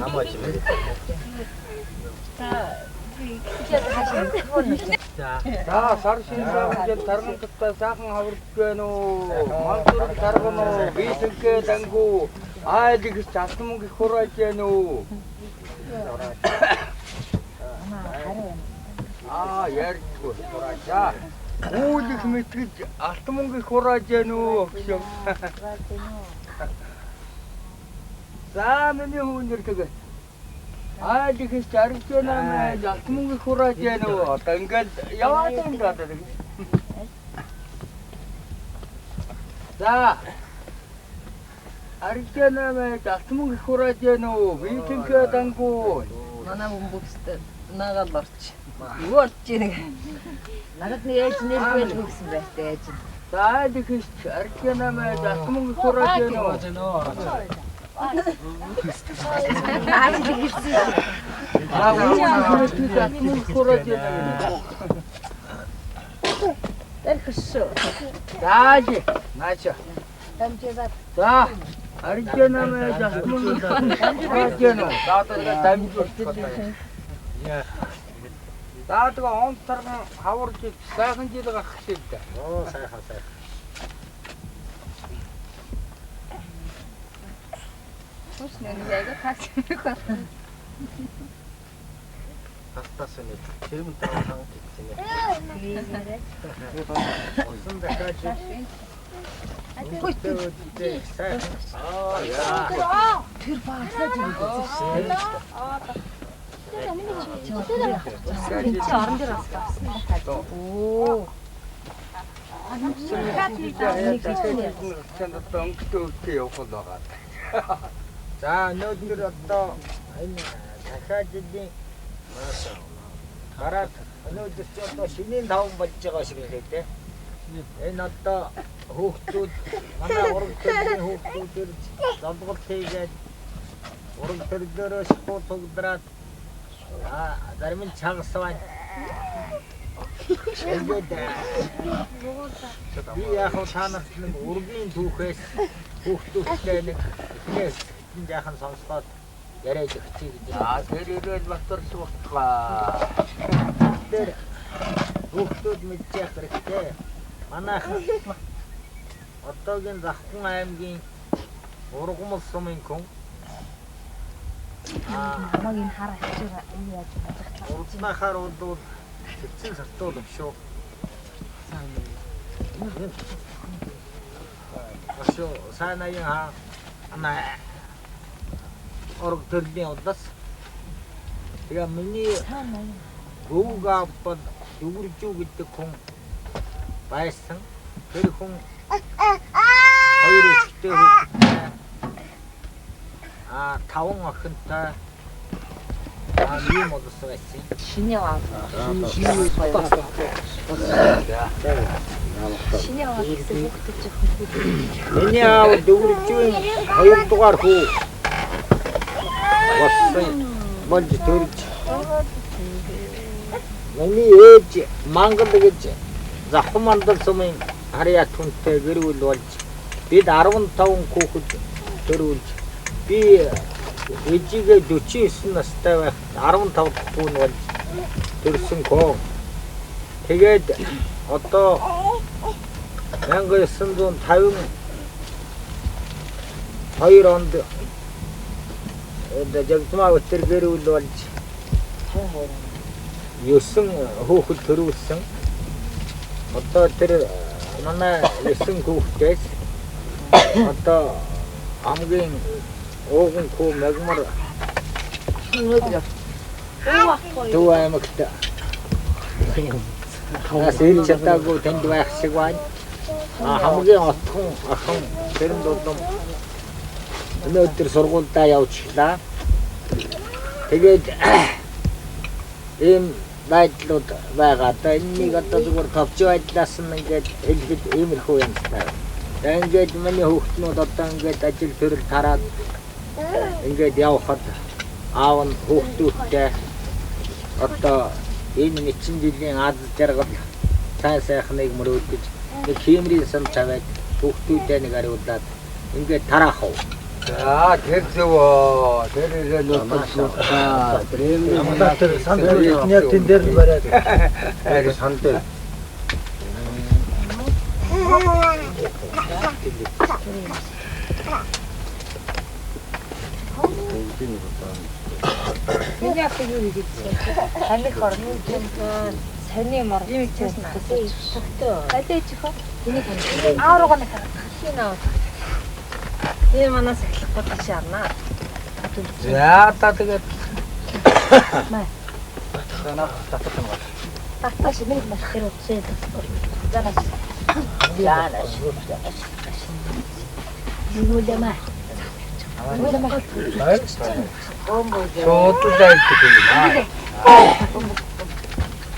намаач юм. За сар шинжлэх тарган тутаа сайхан хаврч байна уу? Мандур тарган уу? Бисэнхэ дангу айлг чалтан мөнгө их хурааж байна уу? Ярьдгүй хураачаа. Үүлэх мэтгэж алтан мөнгө их хурааж байна уу гэж. За миний хүнээр тэгээ. Айлг их чарж байна мэ алтан мөнгө их хурааж байна уу? Одоо ингээд яваад байна даа. За арчана мэ алтан мөнгө их хурааж байна уу? Бисэнхэ дангу манай бөмбөгсөд нагаал орч. Юу орч ийнэ. Надад нэг ээж нэргүй гэсэн байтай ээж. За айлг их арчана мэ алтан мөнгө их хурааж байна уу? Хорошо. Даji, нача. Да, арчанамэ жасмын арчано. Даатаа дамжуулсан. Даатаа он тархан хаварж сайхан жил гарах шиг дээ. Оо сайхан. Хүчнээ яагаад тагсчих вэ? Тастасан нэг тэрмэн таахан гэсэн юм. Осон дахиж. Тэр баасаа жигэсэн. Чи орон дээр авсан. Оо. За өнөөдөр одоо энэ дахиад илийн гараад өнөөдөр ч одоо шинийн таван болж байгаа шиг хэлээ те. Энэ одоо хүүхдүүд манай ураг төрлийн хүүхдүүдээр золгол хийгээд ураг төрлөөрөө шахуу тугдраад зарим нь чагас байна. Би яг танаас нэг ургийн түүхээс хүүхдүүдтэй нэг нээс жаахан сонсоод яриад өгчий гэж. Тэр ирээд батарсан утгаа. Тэр хүүхдүүд мэдчих хэрэгтэй. Манайхан одоогийн Завхан аймгийн Ургамал сумын хүн намайг энэ хараа хичээр энэ яаж бодох. урднахаар бол цэцэн сартуул юм шүү. Ашо санаян ана орог төрлийн удаас тэгээ миний гуугапад юуржүү гэдэг хүн байсан. Тэр хүн хоёр ихтэй хүүхэдтэй таван охинтой юм болсон байсан. Шинэ аа. Шинэ аа гэсэн хүүхдүүд жоохон. Миний аав дүүржүүн 2 дугаар хүү болсон болж төрж. Миний ээж Мангал гэж Завхан мандал сумын харьяа түнтэй гэр бүл болж бид 15 хүүхэд төрүүлж би ээжигээ 49 настай байх 15 хүн болж төрсөн хөө. Тэгээд одоо 1952 онд Жагтмаа өтер гэр бүл болж 9 хүүхэд төрүүлсэн. Одоо тэр манай 9 хүүхдээс одоо хамгийн ууган хүү мегмар дүү аймагт асил чатаагүй тэнд байх шиг байна. Хамгийн отхон охин тэрэн дулам өнөөдөр сургуультай явууллаа. Тэгээд ийм байдлууд байгаа. Одоо энэнийг одоо зүгээр товч байдлаас нь ингээд хэлбэл иймэрхүү юм байна. Ингээд миний хүүхднүүд одоо ингээд ажил төрөл тараад ингээд явхад аав нь хүүхдүүдтэй одоо энэ мэдсэн жилийн аз жаргал сайхныг мөрөөдөж нэг хиймрийн сан тавиад хүүхдүүдээ нэг ариулаад ингээд тараах уу. За тэр зөв. Тэр ирээ нутгаа. Амлаа тэр сан дээр тэн дээр нь бариад. Хайр сан дээр. Миний апыг юу гэж таних орны саний мор юм чийсэн гэсэн. Алээж хөө. Энийг ааруугаа нэг шинаа. Энэ манаас эхлэхгүй тийш арнаа. За та тэгээд Маа. санаа татсан байна. Таташ нэг маш хэрэг үсээ. Занаас. Яанаш. Нүлэмэ. Шотлаа гэдэг.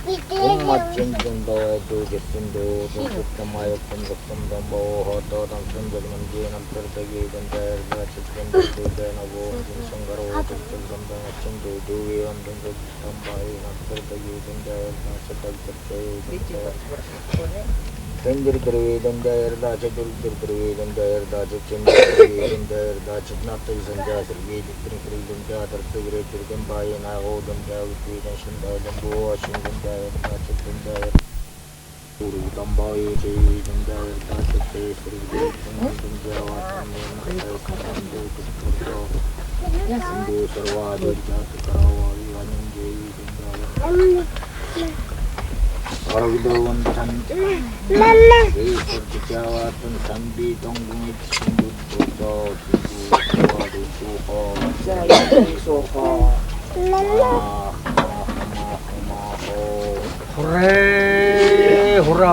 Machindundo, Dugistundo, Dukamayo, Pundundo, Hoto, Sundaman, Pertagi, and there, Chicken, Duganavo, Sangaro, Children, Chindu, Dui, and the Tambai, and Pertagi, and there, Tender Trade, and there, Dachadul Trade, and there, Dachin, and there, Dachanatas, and Jas, and Jather, Cigarette, and buy, and I hold them down with Nation, and Washington, and there, Uru, Tambai, and there, Dachat, and Java, and do Sarwadi, Jatakawa, and Oragdawan Tan Lala Jawa Tan Sambi Tonggungit Sindut Toto Suho Lala Hurra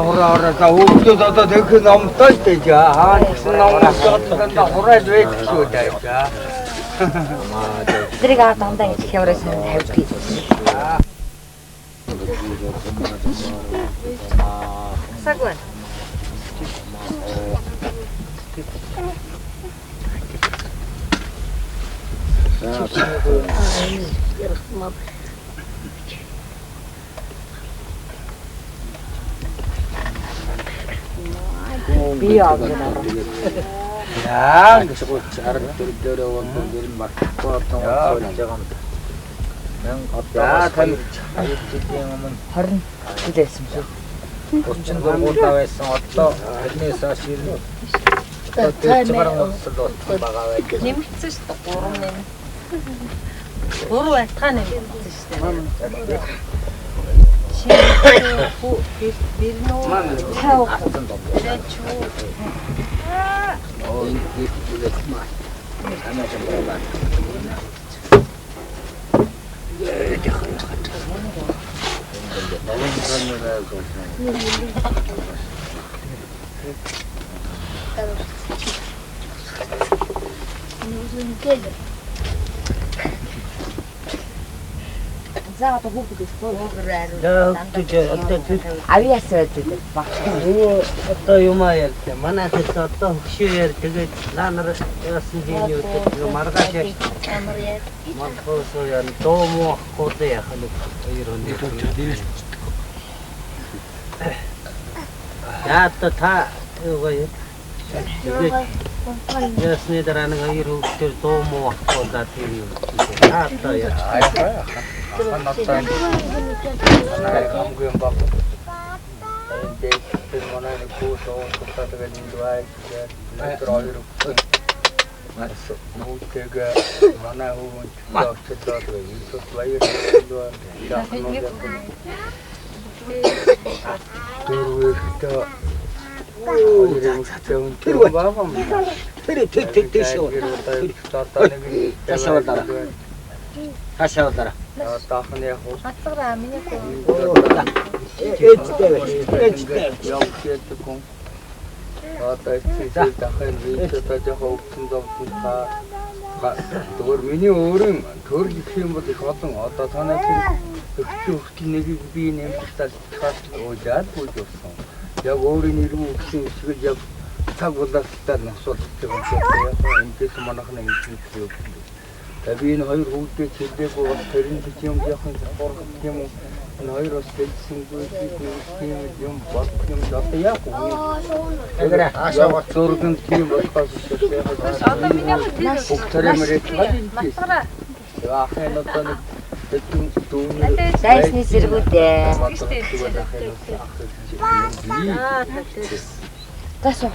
за хөвгүүд одоо тэгэх номтой ч гэж гэсэн номоос одоо хураад байж шүү дээ. Тэрийг дандаа ингэж хямраа сайн тавьдаг. Сагван. Би яагаад Яа, гэсэн чаар дээр 원동 дээр 막고 어떤 소리 제가 мен одоо тань аюулгүй юм 20 жилээс юм. 34 байсан одоо тэрнээс хойш ирнэ. Одоо чимэрэн өсөлөө байгаа байх. Нэмэгдсэн шүү дээ 3 нэм. 3 байтгаа нэмэгдсэн шүү дээ. Бирнөө тав дэчүү. Оо энэ маа. Амаа чамбаа. За одоо хүүхдүүд Авиас байдаг баг. одоо юм ярьлаа. Манайхаас одоо хөшөөр тэгээд ланар яасан дийний үдэ маргааш Амар яа. маргааш яа доо мох коодэ яах нь хоёр яа та юу яа ясны дараа нэг хоёр хүүхдээр доо мох коодаа тэр юм та яа Hanattan хамгийн баг энэ тэр манай куусоо тутадаг нэгвай тэр хоёр марс нүтэйг манай хүн чөлөөд ийсэс баяр Хашаадара. таахны яг Хацгаа миний хөө. Ээжтэй. явуулдаг хүн. Одоо чи дахин вийдээ жоохон өгсөн зовсон та зүгээр миний өөрийн төрөл гэх юм бол их олон одоо танай тэр өгчл нэгийг би нэмэлтээр хаалт болж явсан. Яг өөрийн нэрмүү өгсөн эсвэл яг цаг болоостай нь асуудалтай юм шиг яг эндээс манайхны эзэн хэлээ. Би энэ хоёр хүүхдээ хэлдэггүй бас тэрэн юм яхан хоргох юм уу? Энэ хоёр бас дэлсэнгүй юм болох юм одоо яг үү? Тэгэрэ Ашаа зурган тийм болохоос Одоо миний хэл бүгдээрээ мөрөд Матгара. ахын одоо нэг дүүний Дайсны зэргүүдээ. Тасо.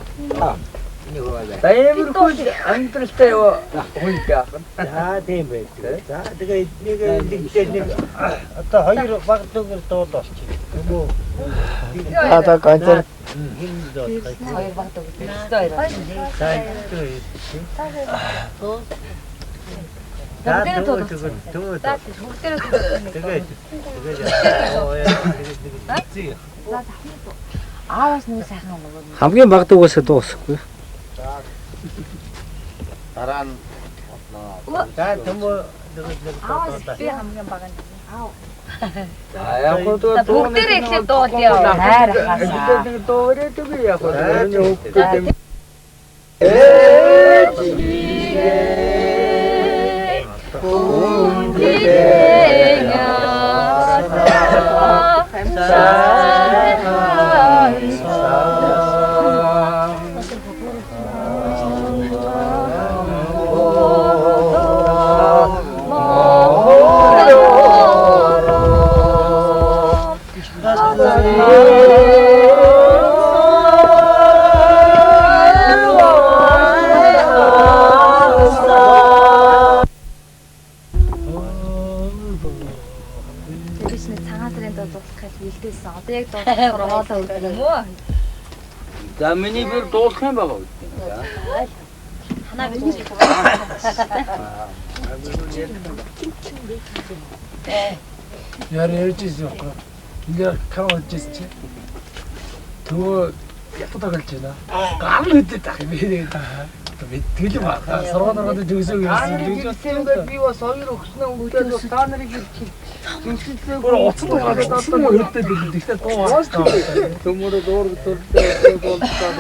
энэ хөөе. Таамир хөл амтралтай хүн яах вэ? За тийм байдаг. За тэгээ нэг одоо хоёр баг дүүгээр дуулаач. Юм уу? Одоо концерт Хин доо. Хоёр баг дөө. За Бүгдээрээ туу. За бүгдээрээ Аавас нэг сайхан нөгөө. хамгийн баг дуугаас дуусахгүй. Дараа нь за төмөө Аавас би хамгийн бага. Аав. Яг одоо Бүгдээрээ ихлэ дуулъя. Хайр хасаа. нэг доорой төг яг одоо Одоо яг дуулахаар хоолоо өгөх юм уу? За миний бүр дуулах юм байгаа үү? Ханаа бич. Яар ярьж ирсэн юм. Ингээ кавж ирсэн чи. Төө ятдаг галж байна. Гам үдэд ах юм бэ. Тэгэл ба. Соргоноргод төгсөө гэсэн. Би бас хоёр өгснөө өгдөөд бас та нарыг зинхэнэ Гөр уцсан дугаар уцсан мөр хөдөө бил. Тэгтээ дуу хаас. төмөрө дуур төрдөө болчихсон.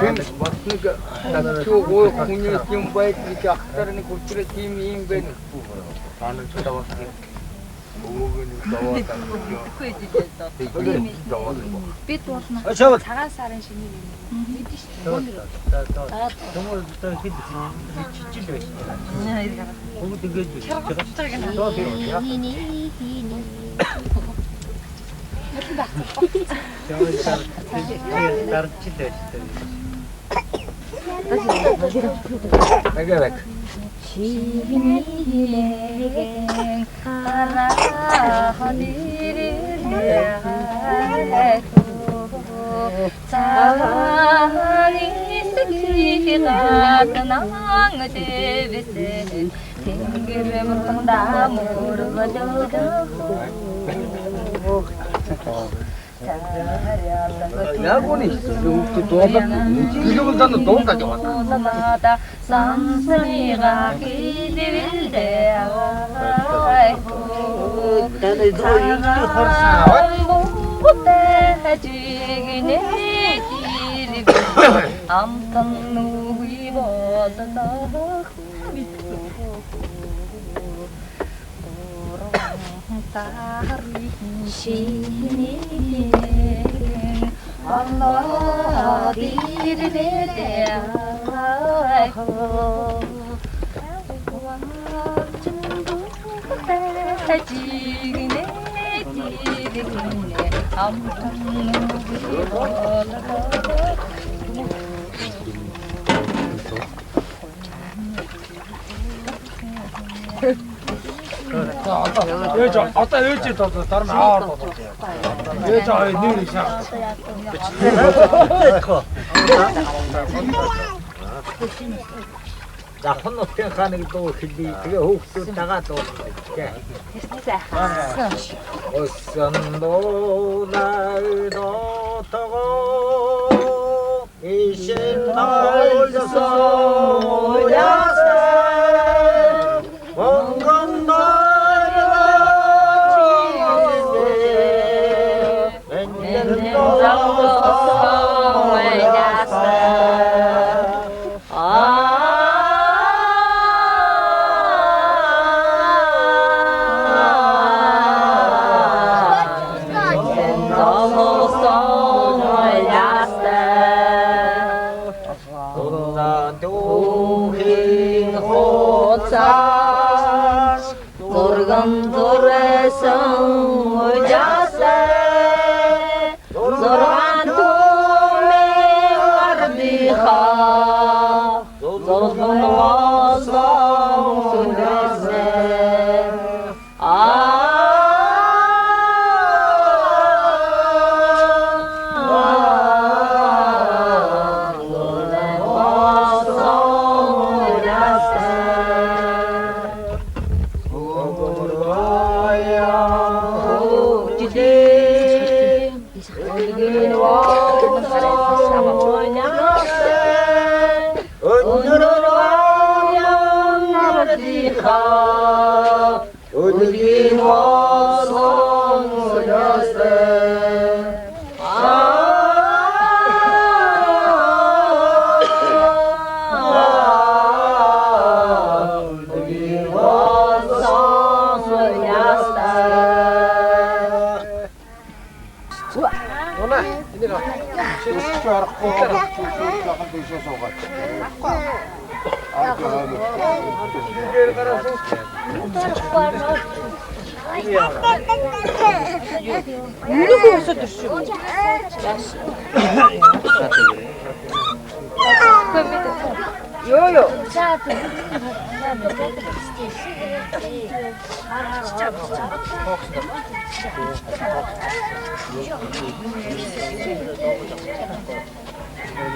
Хэн бас нэг тачуу гоо хүний юм байт гэж ахтар нэг хүчрээ тийм юм байна. Таанад таваас өвгөний даваа Би дуулна. Цагаан сарын шинийг мэдэн шүү дээ. төмөө одоо хэд чичил байсан. Бүгд ингэж Агавак. Шинийн харахнэрээ цагаан исгий гаднан дэвсэн тэнгэр мөртөндөө мөргөлөө яг үний хүүхдээ дуулах гэлгүй зан дуулаад яваа. Сансрига хидвэлдээ Танай доо юм хорсаа. Хажигнэ тилб амтан нүгий болдоо тарих шинийн Allah dirvede хажигнэ тилб амтан нүгий болдоо Одоо ээж одоо дараа нь аваад болоо. Ээж аа нэр шаа. За хонотын ханыг дуу хэлий. Тэгээ хөөхтүүд дагаад дуулах. Осон дуулаад того ишэн толсон ясаа вонгон зурган зурсан уяасай зурган түмэн ардихаа зурган уяасан уяасай Ödülün olsun ucası. Ödülün olsun ucası. Ona ini kok. 요요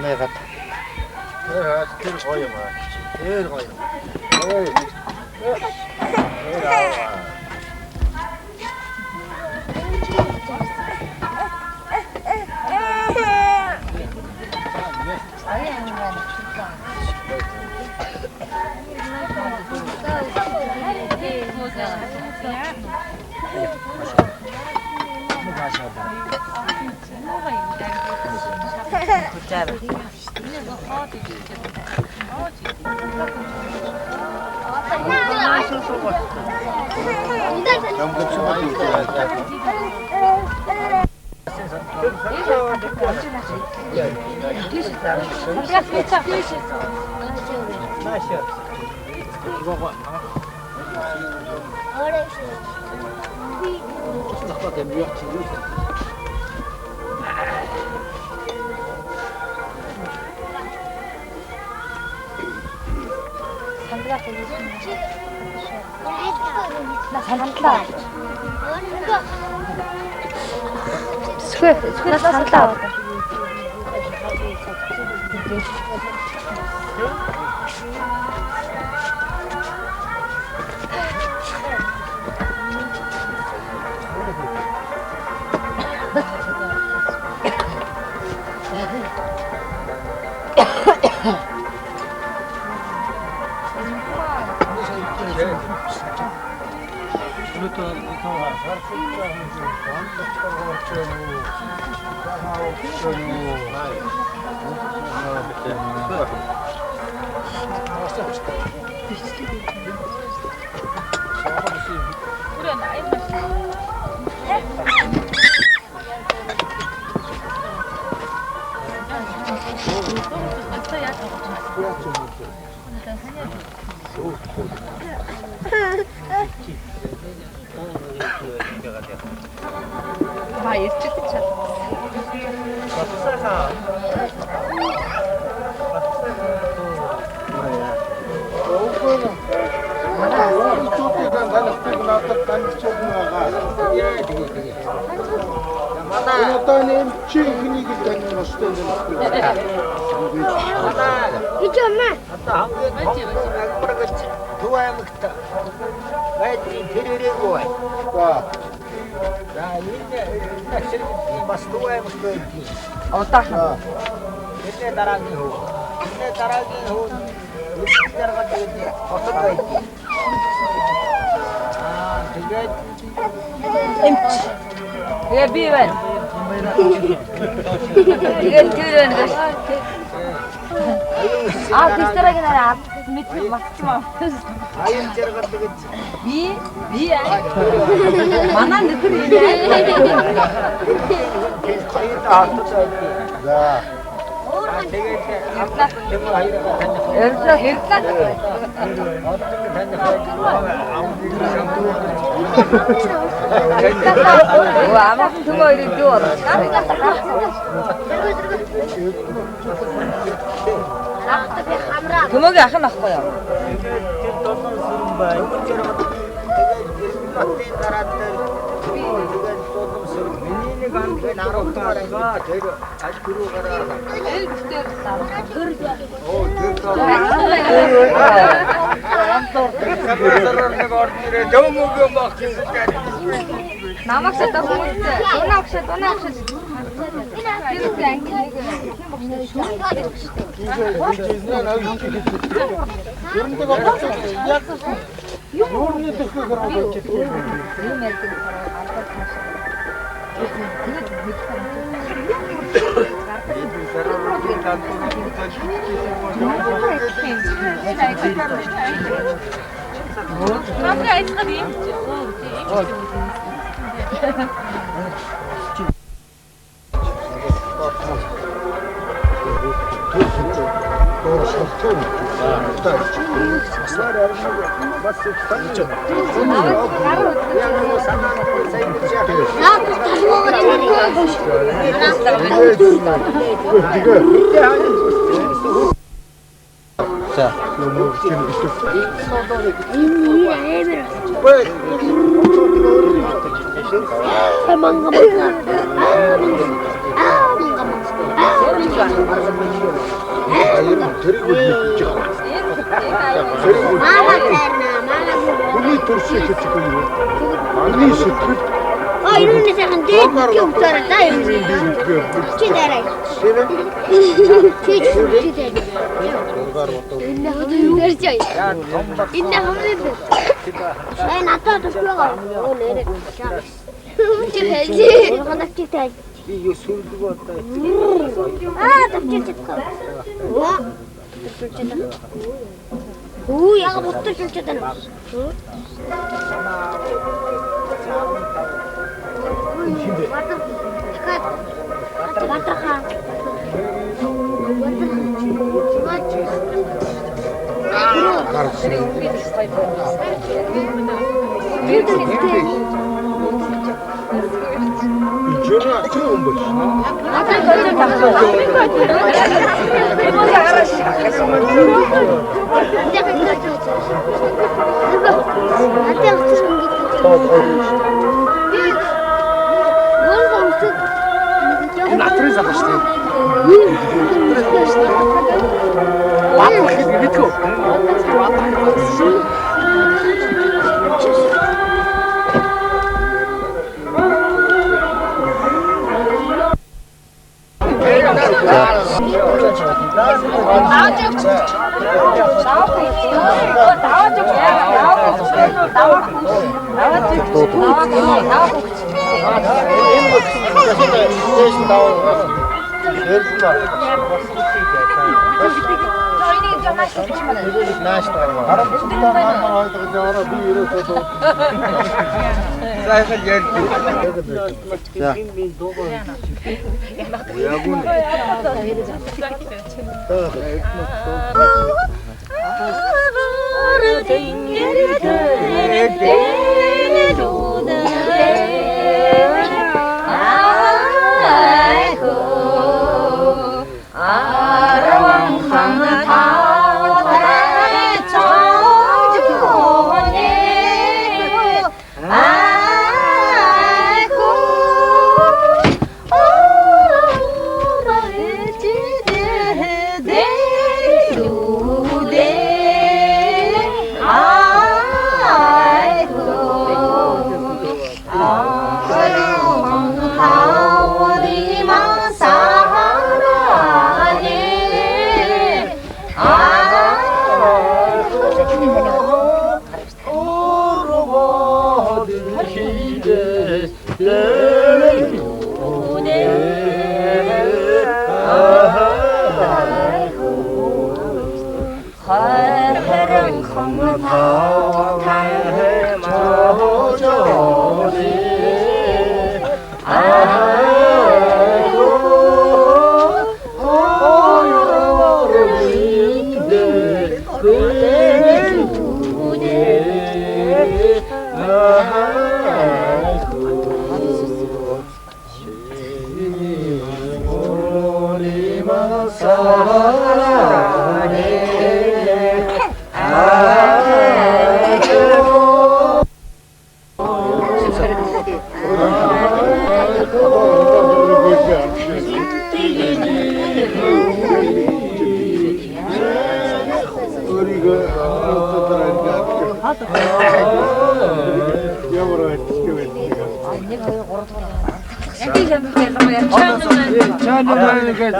내가 스킬 거의 뭐 제일 거의. 나 산다. 아, 일찍 그쵸. Одоо нэм чи ихнийг тань настай юм. 이쪽 엄마. 두아야먹다. 나이들이 데리려고 와. 자, 이제 마스 두아야먹다 있지. 어따. 옛날 나라기 후. 옛날 나라기 후. 옛날 같은 게 어떤 거 있지. 아, 그게 임치. 이게 비원. 이건 그런 거. 아, 비슷하게 나라. 밑에 막지 마. 아연절 같은 거 있지. 미야. 만한 느낌이네. 거의 다 흩어져 있지. За. тэгээд юм хоёроо таних. Эрдэнэ амархан төмөө ирээд юу болов? Төмөөгийн ах нь ахгүй юу? Намагшаа хүмүүстээ дунаавшаа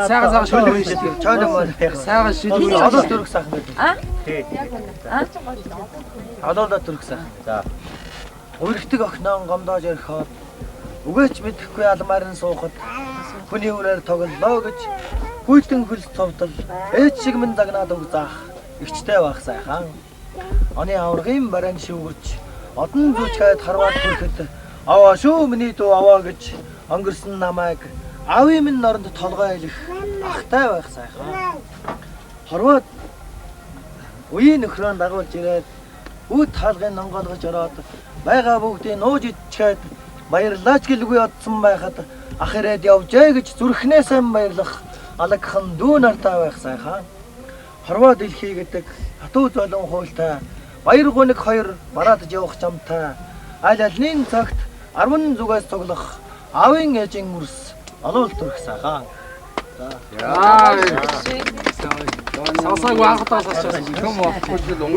Сайхан шүлэг шүү дээ. Чойно мөн сайхан шүлэг. Одоо төрөх сайхан байдаг. Тий. Одоо төрөх сайхан. За. Өргөтг охиноо гомдоож ярихад үгээч мэдэхгүй алмаар нь суухад хүний үрээр тоглолоо гэж хүйтэн хөлс цовдол ээж шиг минь загнаад өг заах ихчтэй байх сайхан. Оны аврагын баран шүүгэрч одон зүчгээд харваад хүрэхэд аваа шүү миний дүү аваа гэж өнгөрсөн намайг аавын минь норонд толгой илэх ахтай байх сайхан. Хорвоод үеийн нөхрөө дагуулж ирээд үүд хаалгыг нонгоолгож ороод байгаа бүгдийг нууж идчихэд баярлаач гэлгүй одсон байхад ах ирээд явжээ гэж зүрхнээсээ баярлах алагхан дүү нартай байх сайхан. Хорвоо дэлхий гэдэг хатуу золон хуйлтай баяр гуниг хоёр бараадж явах замтай аль алины цагт 10 зүгээс цуглах аавын ээжийн мөрс олол төрөх сайхан. Сасаг вахтаа сасаж юм уу?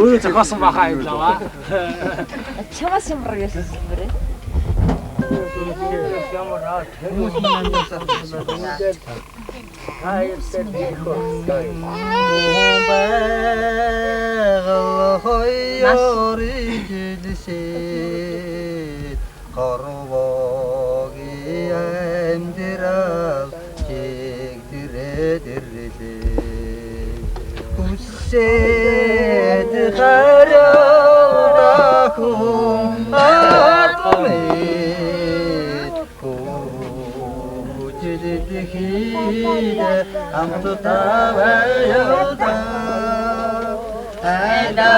Өө зохиосон баха юм лава. Чамаас юм руу яасан бэ? Хүсээд хараад хүн атмээ хүчтэйхий амттай баялда айда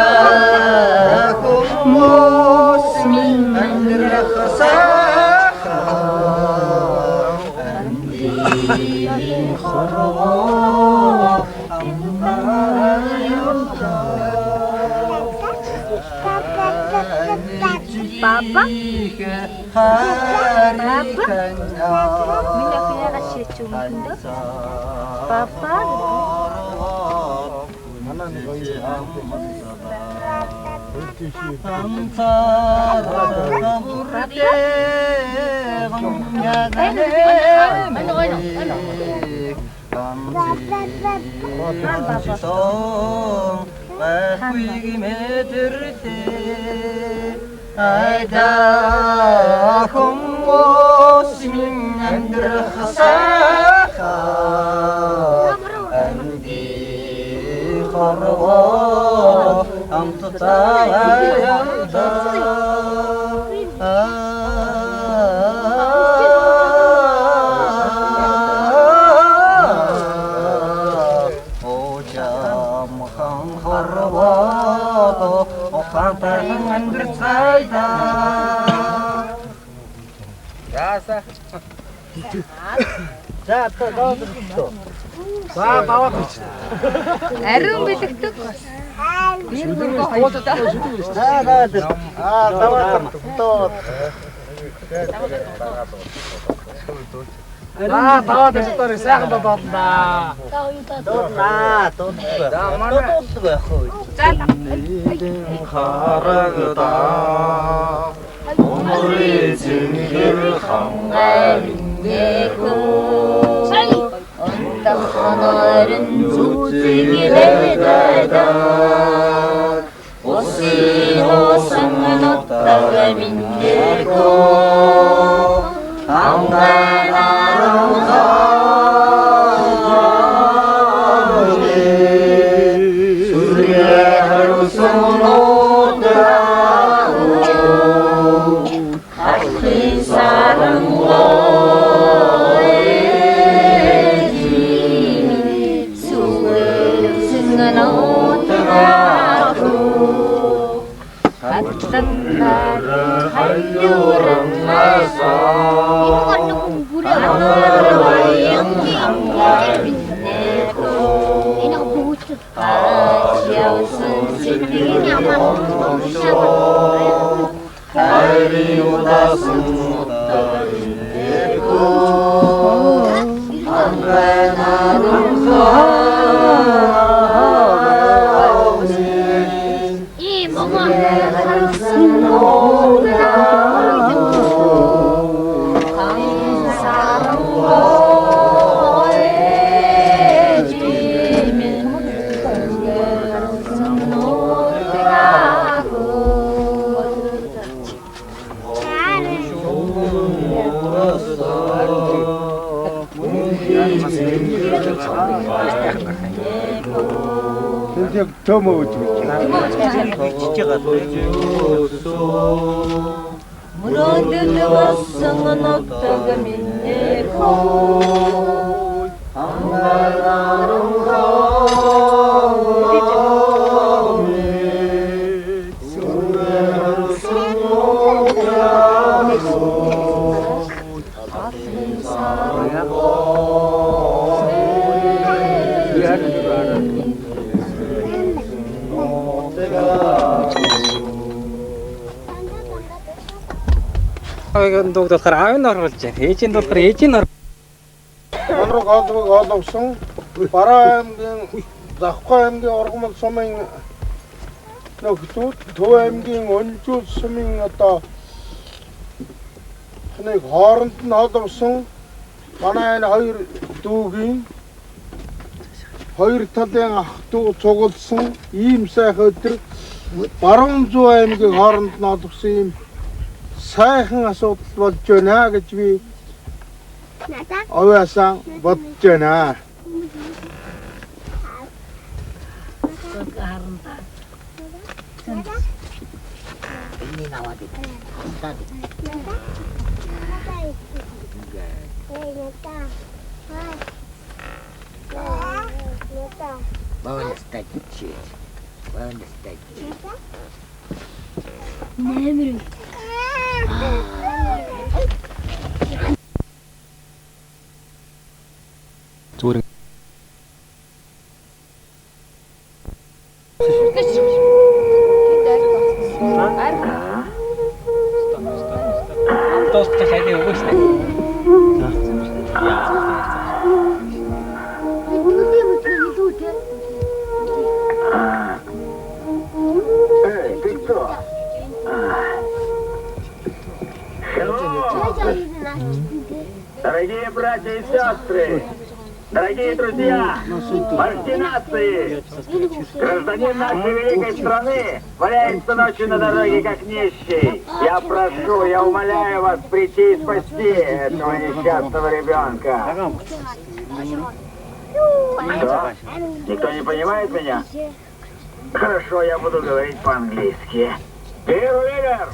хүмүүс минь андрахсаа анди хорвоо Papa? Papa? Mina pinakasya chumundo? Papa? Айда хүмүүс минь андрахсаха анди хорвоо амттай ялда ожам хан хорвоо Пантайхан андэрцайда. Яаса. За тоо. За даваадич. Ариун бэлэгдэг. Би мөргөө хоёртаа. За даваад. Даваад тоо. Даваад ч тоо сайхан додоолна. Доднаа. За манай байх уу. За харагда омрын зинхэр хангайнэко онтаханарын зүзэгнэдада осиноsanganоттага миннэко хангайнараа 근데 더 먹었지. Дууг болохоор аав нь оруулж байна. Ээжийн болохоор ээж нь Манруу гадаг оловсон Бараа аймгийн Завхай аймгийн Оргомол сумын нөхцөл Төв аймгийн Өнжүүл сумын одоо нэг хооронд нь оловсон манай энэ хоёр дүүгийн хоёр талын ах дүү цугласан ийм сайхан өдөр Баруун Зүүн аймгийн хооронд нь оловсон ийм сайхан асуудал болж байна гэж би овяасан бодож байна. зүгээр Амтост хайдаа өгөөстэй. Дорогие братья и сестры, дорогие друзья, вожди нации, гражданин нашей великой страны валяется ночью на дороге как нищий. Я прошу, я умоляю вас прийти и спасти этого несчастного ребенка. Что? Никто не понимает меня? Хорошо, я буду говорить по-английски. Лидер!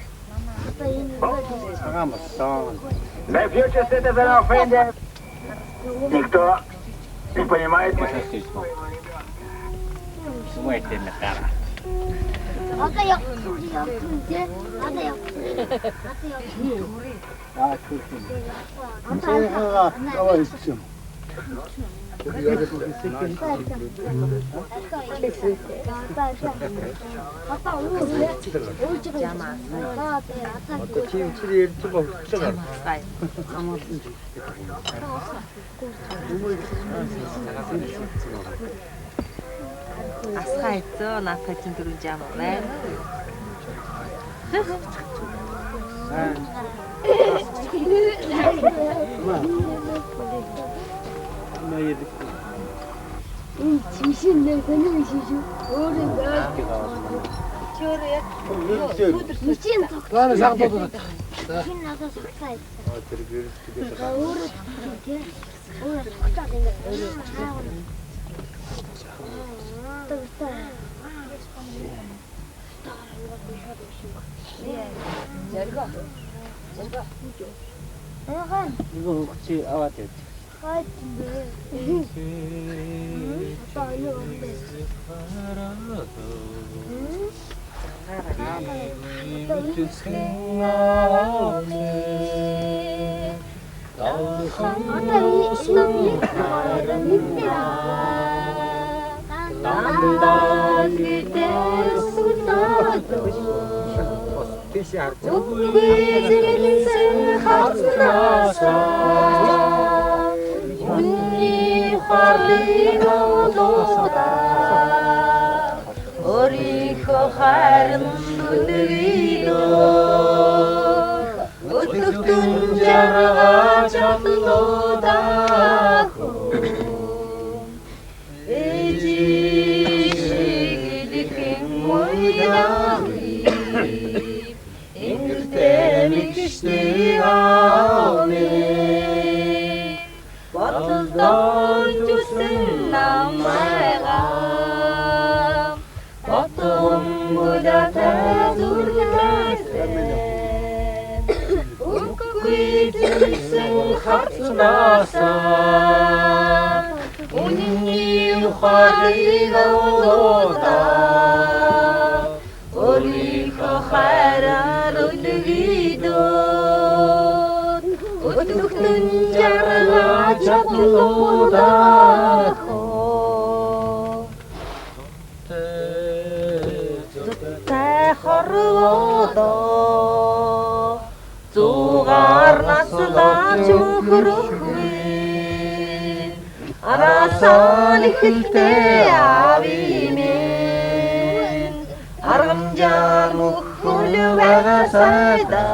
The future citizen of India. Никто не понимает меня. Асхайцоо наатачин дөрөв жам байна. Чимшин нэг таны шишүү өөрөө чөөрөө яг нүчин Лана сагдаад. чин надад сагсаа. Тэр гэрэл өөрөө тийм өөрөө сагсаа ингэ. 이거 혹시 아와 됐지? Тийш харж. Өөрийнхөө харин нүдгийдөө өтөختөн жаргаж одлоо ээжигийн мойдаги энгэртэй мэгштэй аавны баталдан зүсэн намайгаа Потом куда-то зургайсэн Үгүйдсэн хатнасаа Үнний ухарыг олоодаа Өөрийнхөө хайраар үлгийдөө Өтөختөн жаргаж одлоодаа хорводоо зугаар наслаач өхрөхвэ араасан ихтэй авимэн аргамжаар мөхөл байгасайда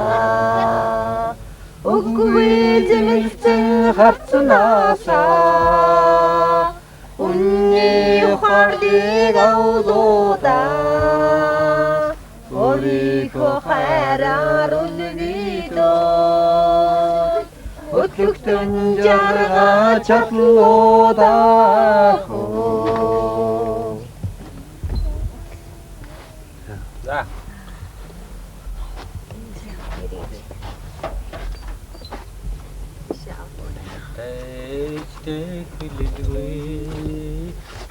үгүй зэмэлцэн харцнаасаа үнний ухаарлыг авлуудаа Өөрийнхөө хайраар үлгийдөө өтөختөн жаргаж одлоодаа За. Тэйтэй хилэлгүй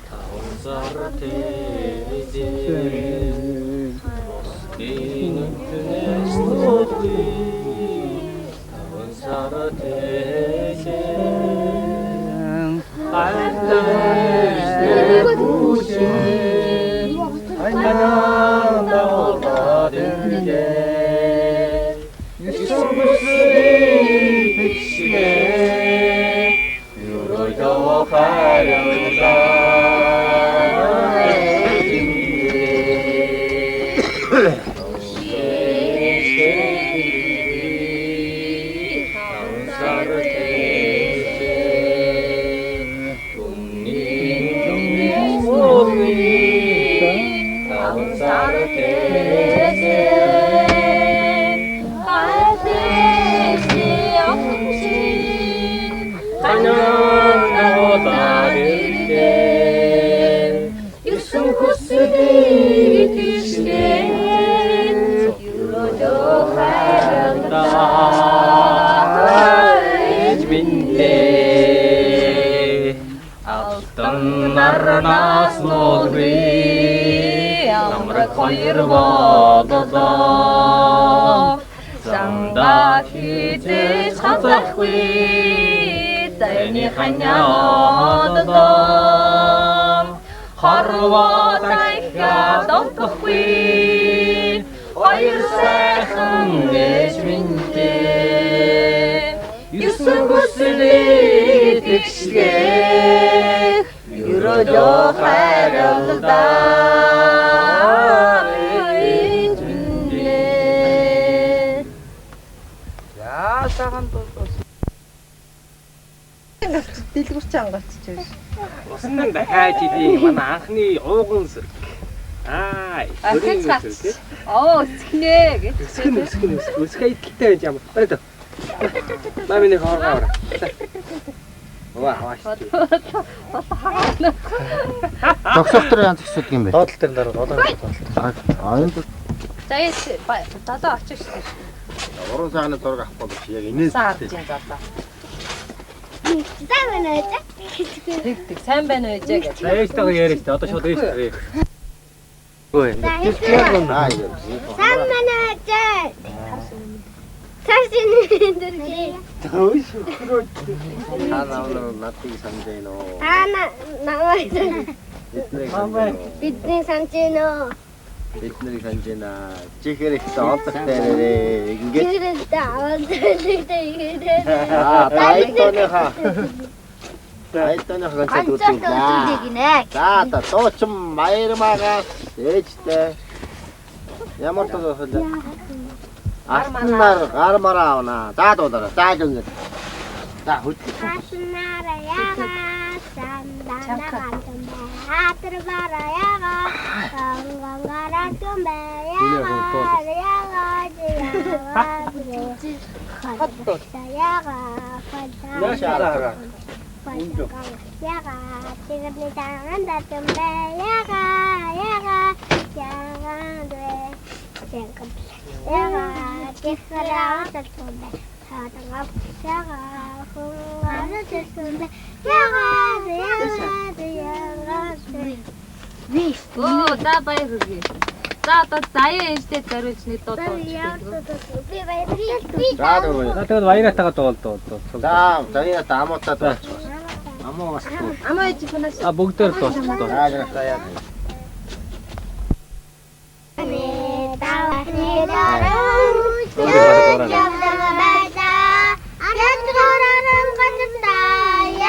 таунсар тэйтэй Инэнтэс нотгүй таунсар тэйтэй Айлтайс тэйгүүшин айнанан даолдадэнгэ Юсугусэй пикшгэ Юройдоо хайралдаа Нарнаас нодгүй амраг хоёр бодолоо замдаа хизээж хазахгүй таны ханяодоо харваа тайхад отохгүй хоёр сайхан гэж минтээ юусэн хүслээ тэгшгээ Юродоо хайралдаа минтээ За сахан тулс. Дэлгүрч ангацчихвэ. Усан дахиад хэлий манай анхны ууган сүрэг. Хэцгаач. Оо өсгнээ гэж. Өсгөө идэлтэй байж юм. Барайд. Мамины хооргоо. Ваа хаваач. Тогсохтор янз хэсэг юм бэ? Доотлол дээр дараа одоо Энд За яа дадаа очих шүү. уран сайхны зураг авах боловч яг инээс Саарч юм дадаа. Сайн байна уу? Тэг. Сайн байна уу гэж. ээжтэйгээ яриа шүү. Одоо шууд ээжтэй. Ой. Аа 이거. 산만하자. 사실은 들게. 하나는 나티 산제노. 하나 나와있어. 비트네 산지노. 비트네 산제나. 지그레서 어떻게 이게 그랬다. 어떻게 아, 다이토네가. 다이토네가 같이 도둑이야. 움직이네. 자, 또좀 마이르마가 에치테. 야모토도 혼자. 아스나르 가르마라오나. 자도더라. 자정게. 자, 후티. 아스나라야가 산다나 아트르바라야가 건강가라 좀 야가 야가 지금 당한다 좀 야가 돼 야가 지그라서 좀 사당아 야가 공간을 쳤는데 야가 Виж, за баяргүй. За одоо заяа ээжтэй зориулсны дуу 자도. За тэгэл баяратайгаа дуулдуу. 자, 저희가 다 못하다. 아무 왔어. Амаа ээж хүнээс А бүгдээр дууссан. 자, 저야.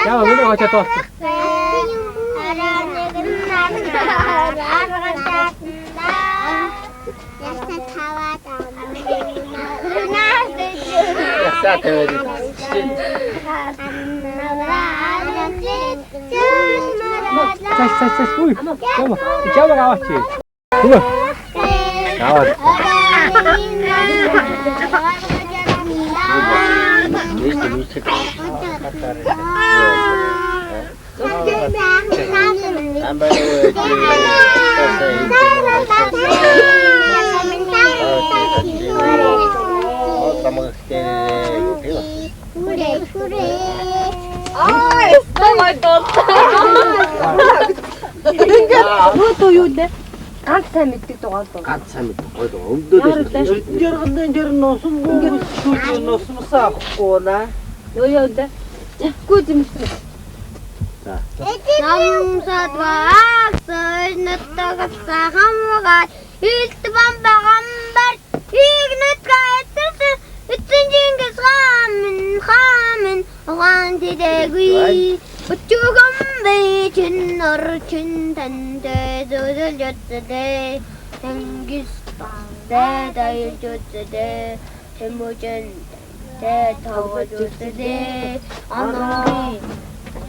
Яа, миний хачаа дууссан. 자, 대회리. Цаас. Үй. Жамаа аваач. Түмэ. Аваад. Юу юу нэ? Ганц сайн мэддэг дугаар дуу. 갓 삼이 거기도 엉도대서. Юу нэ? Гүү зэмсэг. Намсадваа нөтгөсө хамгаа илтван багамбар игнэтгэж эцэн жингис хамын угаандэггүй өчөгөн бэжин орчин тандэ зөөлөтдэ тэнгис дэдайлжөддэ тэмүүжэн тэ тавжөддэ анаа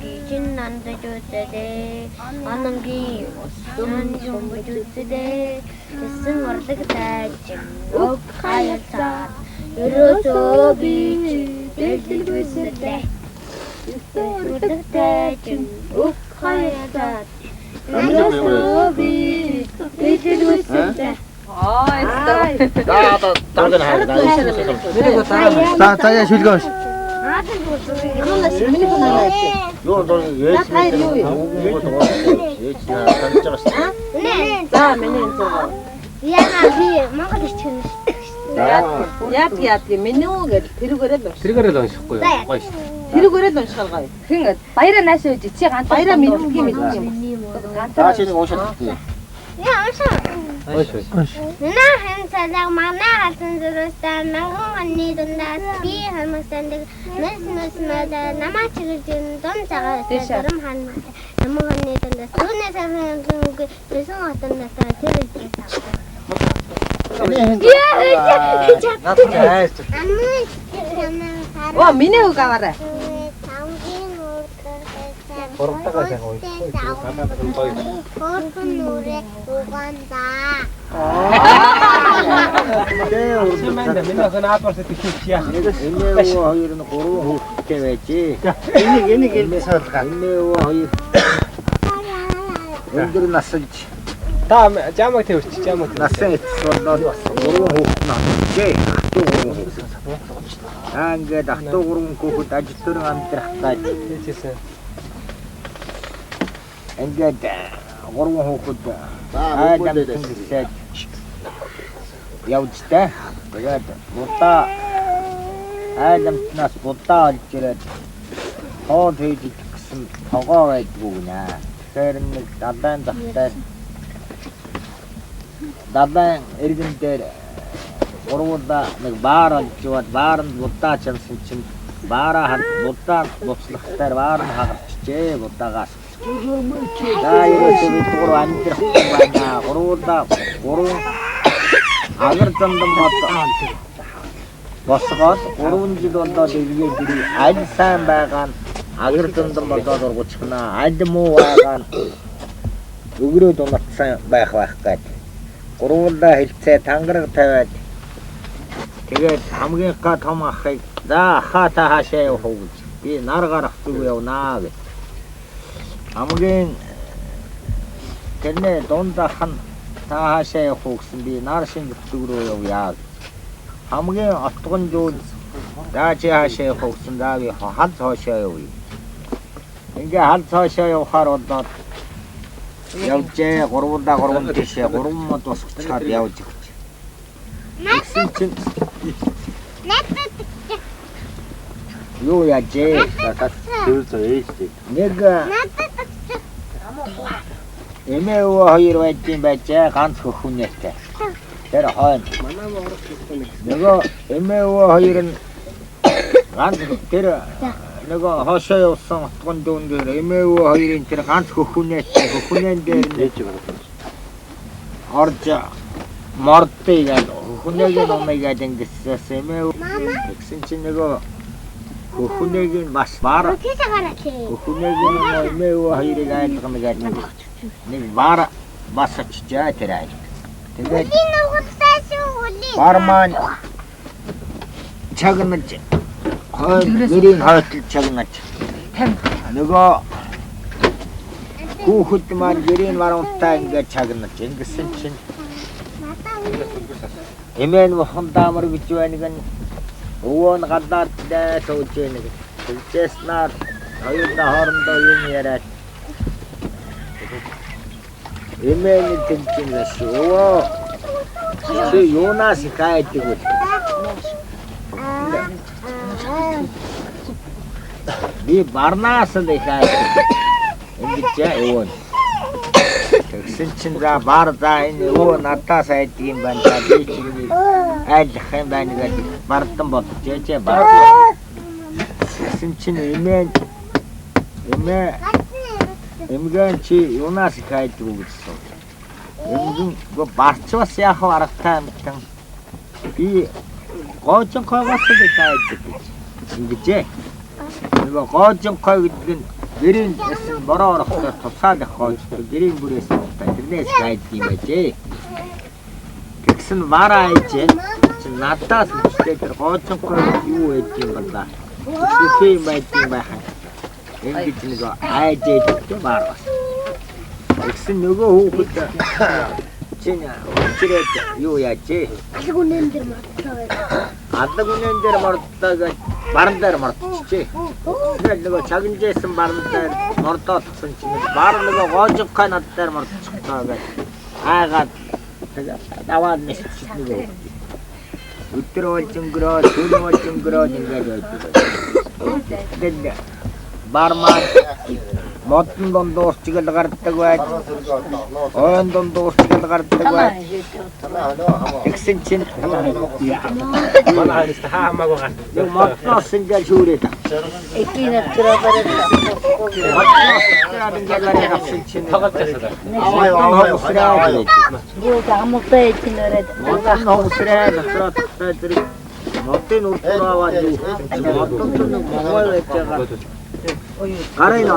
Gijin nanda jutade, anangi osun jumbo jutade, esun ordak tajin, ok khayalsat, eroso bich, delil wisade, esun ordak tajin, ok khayalsat, eroso bich, delil wisade. 나도 당근 하나 나 있어. 자, 자야 실거시. 요 너는 왜 지금 아무것도 없어. 왜 지금 단ጨ었어. 네. За миний зураг. Яна би Монгол ирчихсэн. Яад миний үү гэж тэрүүгээрээ л унших. Тэргээрээ л уншихгүй юу? Гоё шүү. Тэрүүгээрээ л уншихаар гоё. Хин баяраа наашаа үжи чи ганц баяраа мэддэг юм. 다시는 오셨지. Я ошоо. Гоё шүү. Наа хэмцэлэг манай хатан зүрхтээ мянган оны дундаас би хамсандаг мэс намаа чиглэн дон цагаар төрөм хаана мянган оны дундаас түүнээс хамсандаг төсөн хатанаас тэр Оо миний үг аваарай. Борогтойгоо сайн гоё. Хөрхөн нүрээ угаанда. Чимэндэ миний хэн аапарс тийчиа. 인내우 허이는 고루 후게 했지. 인내서 인내우 허이. 연들은 났었지. Та жамаг тавьчих, жамаг. 났어. 고루 후나. 제. 또 고루 후. 안게 닥도 고루 고고 따지도록 함들 하까지. Тийчээсэн. 안게 гурван хүүхэд айлам тэнгисээд явжтай. Тэгээд будаа айламтнаас будаа олж ирээд хоол хийж гэсэн тогоо байдгүй гинэ. Тэгэхээр нэг далайн эргэн дээр гурвуулаа нэг баар олж яваад бааранд будаа чамсан чинь баараа будаа буцлахтаар баар нь хагарчжээ будаагаас. За ерөөсөө бид гурав амьдрах байна. Гурвуулаа гурван агар замдан босгоод 3 жил болоод эргээд ирээ. Аль сайн байгаа нь агар замдан болоод ургуучгана. Аль муу байгаа нь өгрөөд унацсан байх гээд. Гурвуулаа хэлцээ тангараг тавиад тэгээд хамгийн том ахыг за хаа та хаашаа явах уу гэж. Би нар гарах зүг явнаа гэж. Хамгийн тэрнээ дундахын та хаашаа явах уу гэсэн би нар шингэх зүг рүү явъя. Хамгийн отгон зүйл яаж хаашаа явах уу гэсэн даа би хал цаашаа явъя. Ингээ хал цаашаа явахаар болоод явжээ гурвуулаа гурван тийшээ гурван мод босчихад явж өгч. Нэгсэн чинь юу яажээ нэг эмээгөө хоёр байдсан байжээ ганц хөхүнээтэй. Тэр хойно нөгөө эмээгөө хоёр нь ганц тэр нөгөө хоошоо явсан отгон дүүн дээр эмээгөө хоёрын тэр ганц хөхүнээтэй хөхүнэн дээр нээж орж мордтой яг хөхүнэгийн номыг ангисаас эмээгөө гэсэн чинь нөгөө хөхүнэгийн бас баар хөхүнэгийн эмээгөө хоёрыг айлгана гэдэг нэг баар бас очижээ тэр айл. Тэгээд барман чагнаж гэрийн хойтол чагнаж нөгөө хүүхэд маань гэрийн марантай ингээд чагнаж ингэсэн чинь эмээн мохондаамар гэж байна гэн өвөө нь гадаад дэ сууж нэг тэгжээснаар хоёулаа хоорондоо юм яриад эмээн тэгжинээс өвөө чи юунаас хайдаг вэ? Би барнаас л хайдаг. Ингэж өвөө. Тэгсэн чинь за бар за энэ өвөө надаас хайдаг юм байна. Би чинь айлах юм байна гэдэг бардан бодчихжээ бар. Тэгсэн чинь эмгэн чи юунаас хайдаг вэ гэсэн. Эмгэн го барчвас яах аргатай юм тань. Би гоожин койгоос л хайдаг. Ингэж нөгөө гоожин кой гэдэг нь гэрийн эсэн бороо орохтой тусаад их гоож гэрийн бүрээс тэрнээс хайдаг юм байжээ. Тэгсэн вараа ээжээ чи надаас үстэй тэр гоожин кой юу ээж юм байна. Үстэй байд юм байна. Ингэж нөгөө айжээ гэдэг баар. Тэгсэн нөгөө хүүхэд чинь өчрөөд юу яажээ? Алгунэн дээр мордлоо гэж баран дээр мордчихжээ. Тэгээд нөгөө чагнажсэн баран дээр мордоодсон чинь бар нөгөө гоожинхай над дээр мордчихлоо гэж айгаад тэгээд аваад нэсчих нөгөө өдөр болж өнгөрөө, түн болж өнгөрөө ингэж байдаг. Тэгээд бармаа модон дондуурчгал гардаг байж ойн дондуурчгал гардаг байж тэгсэн чинь манай хаамаагүй гар нэг модноос ингээд шүүрээд экийн өдрөө бараад ингээд авсан чинь тоглож байгаа юу амтай киноред хоосраад тэр модын урдуу аваад модон могой байжгаа гарайна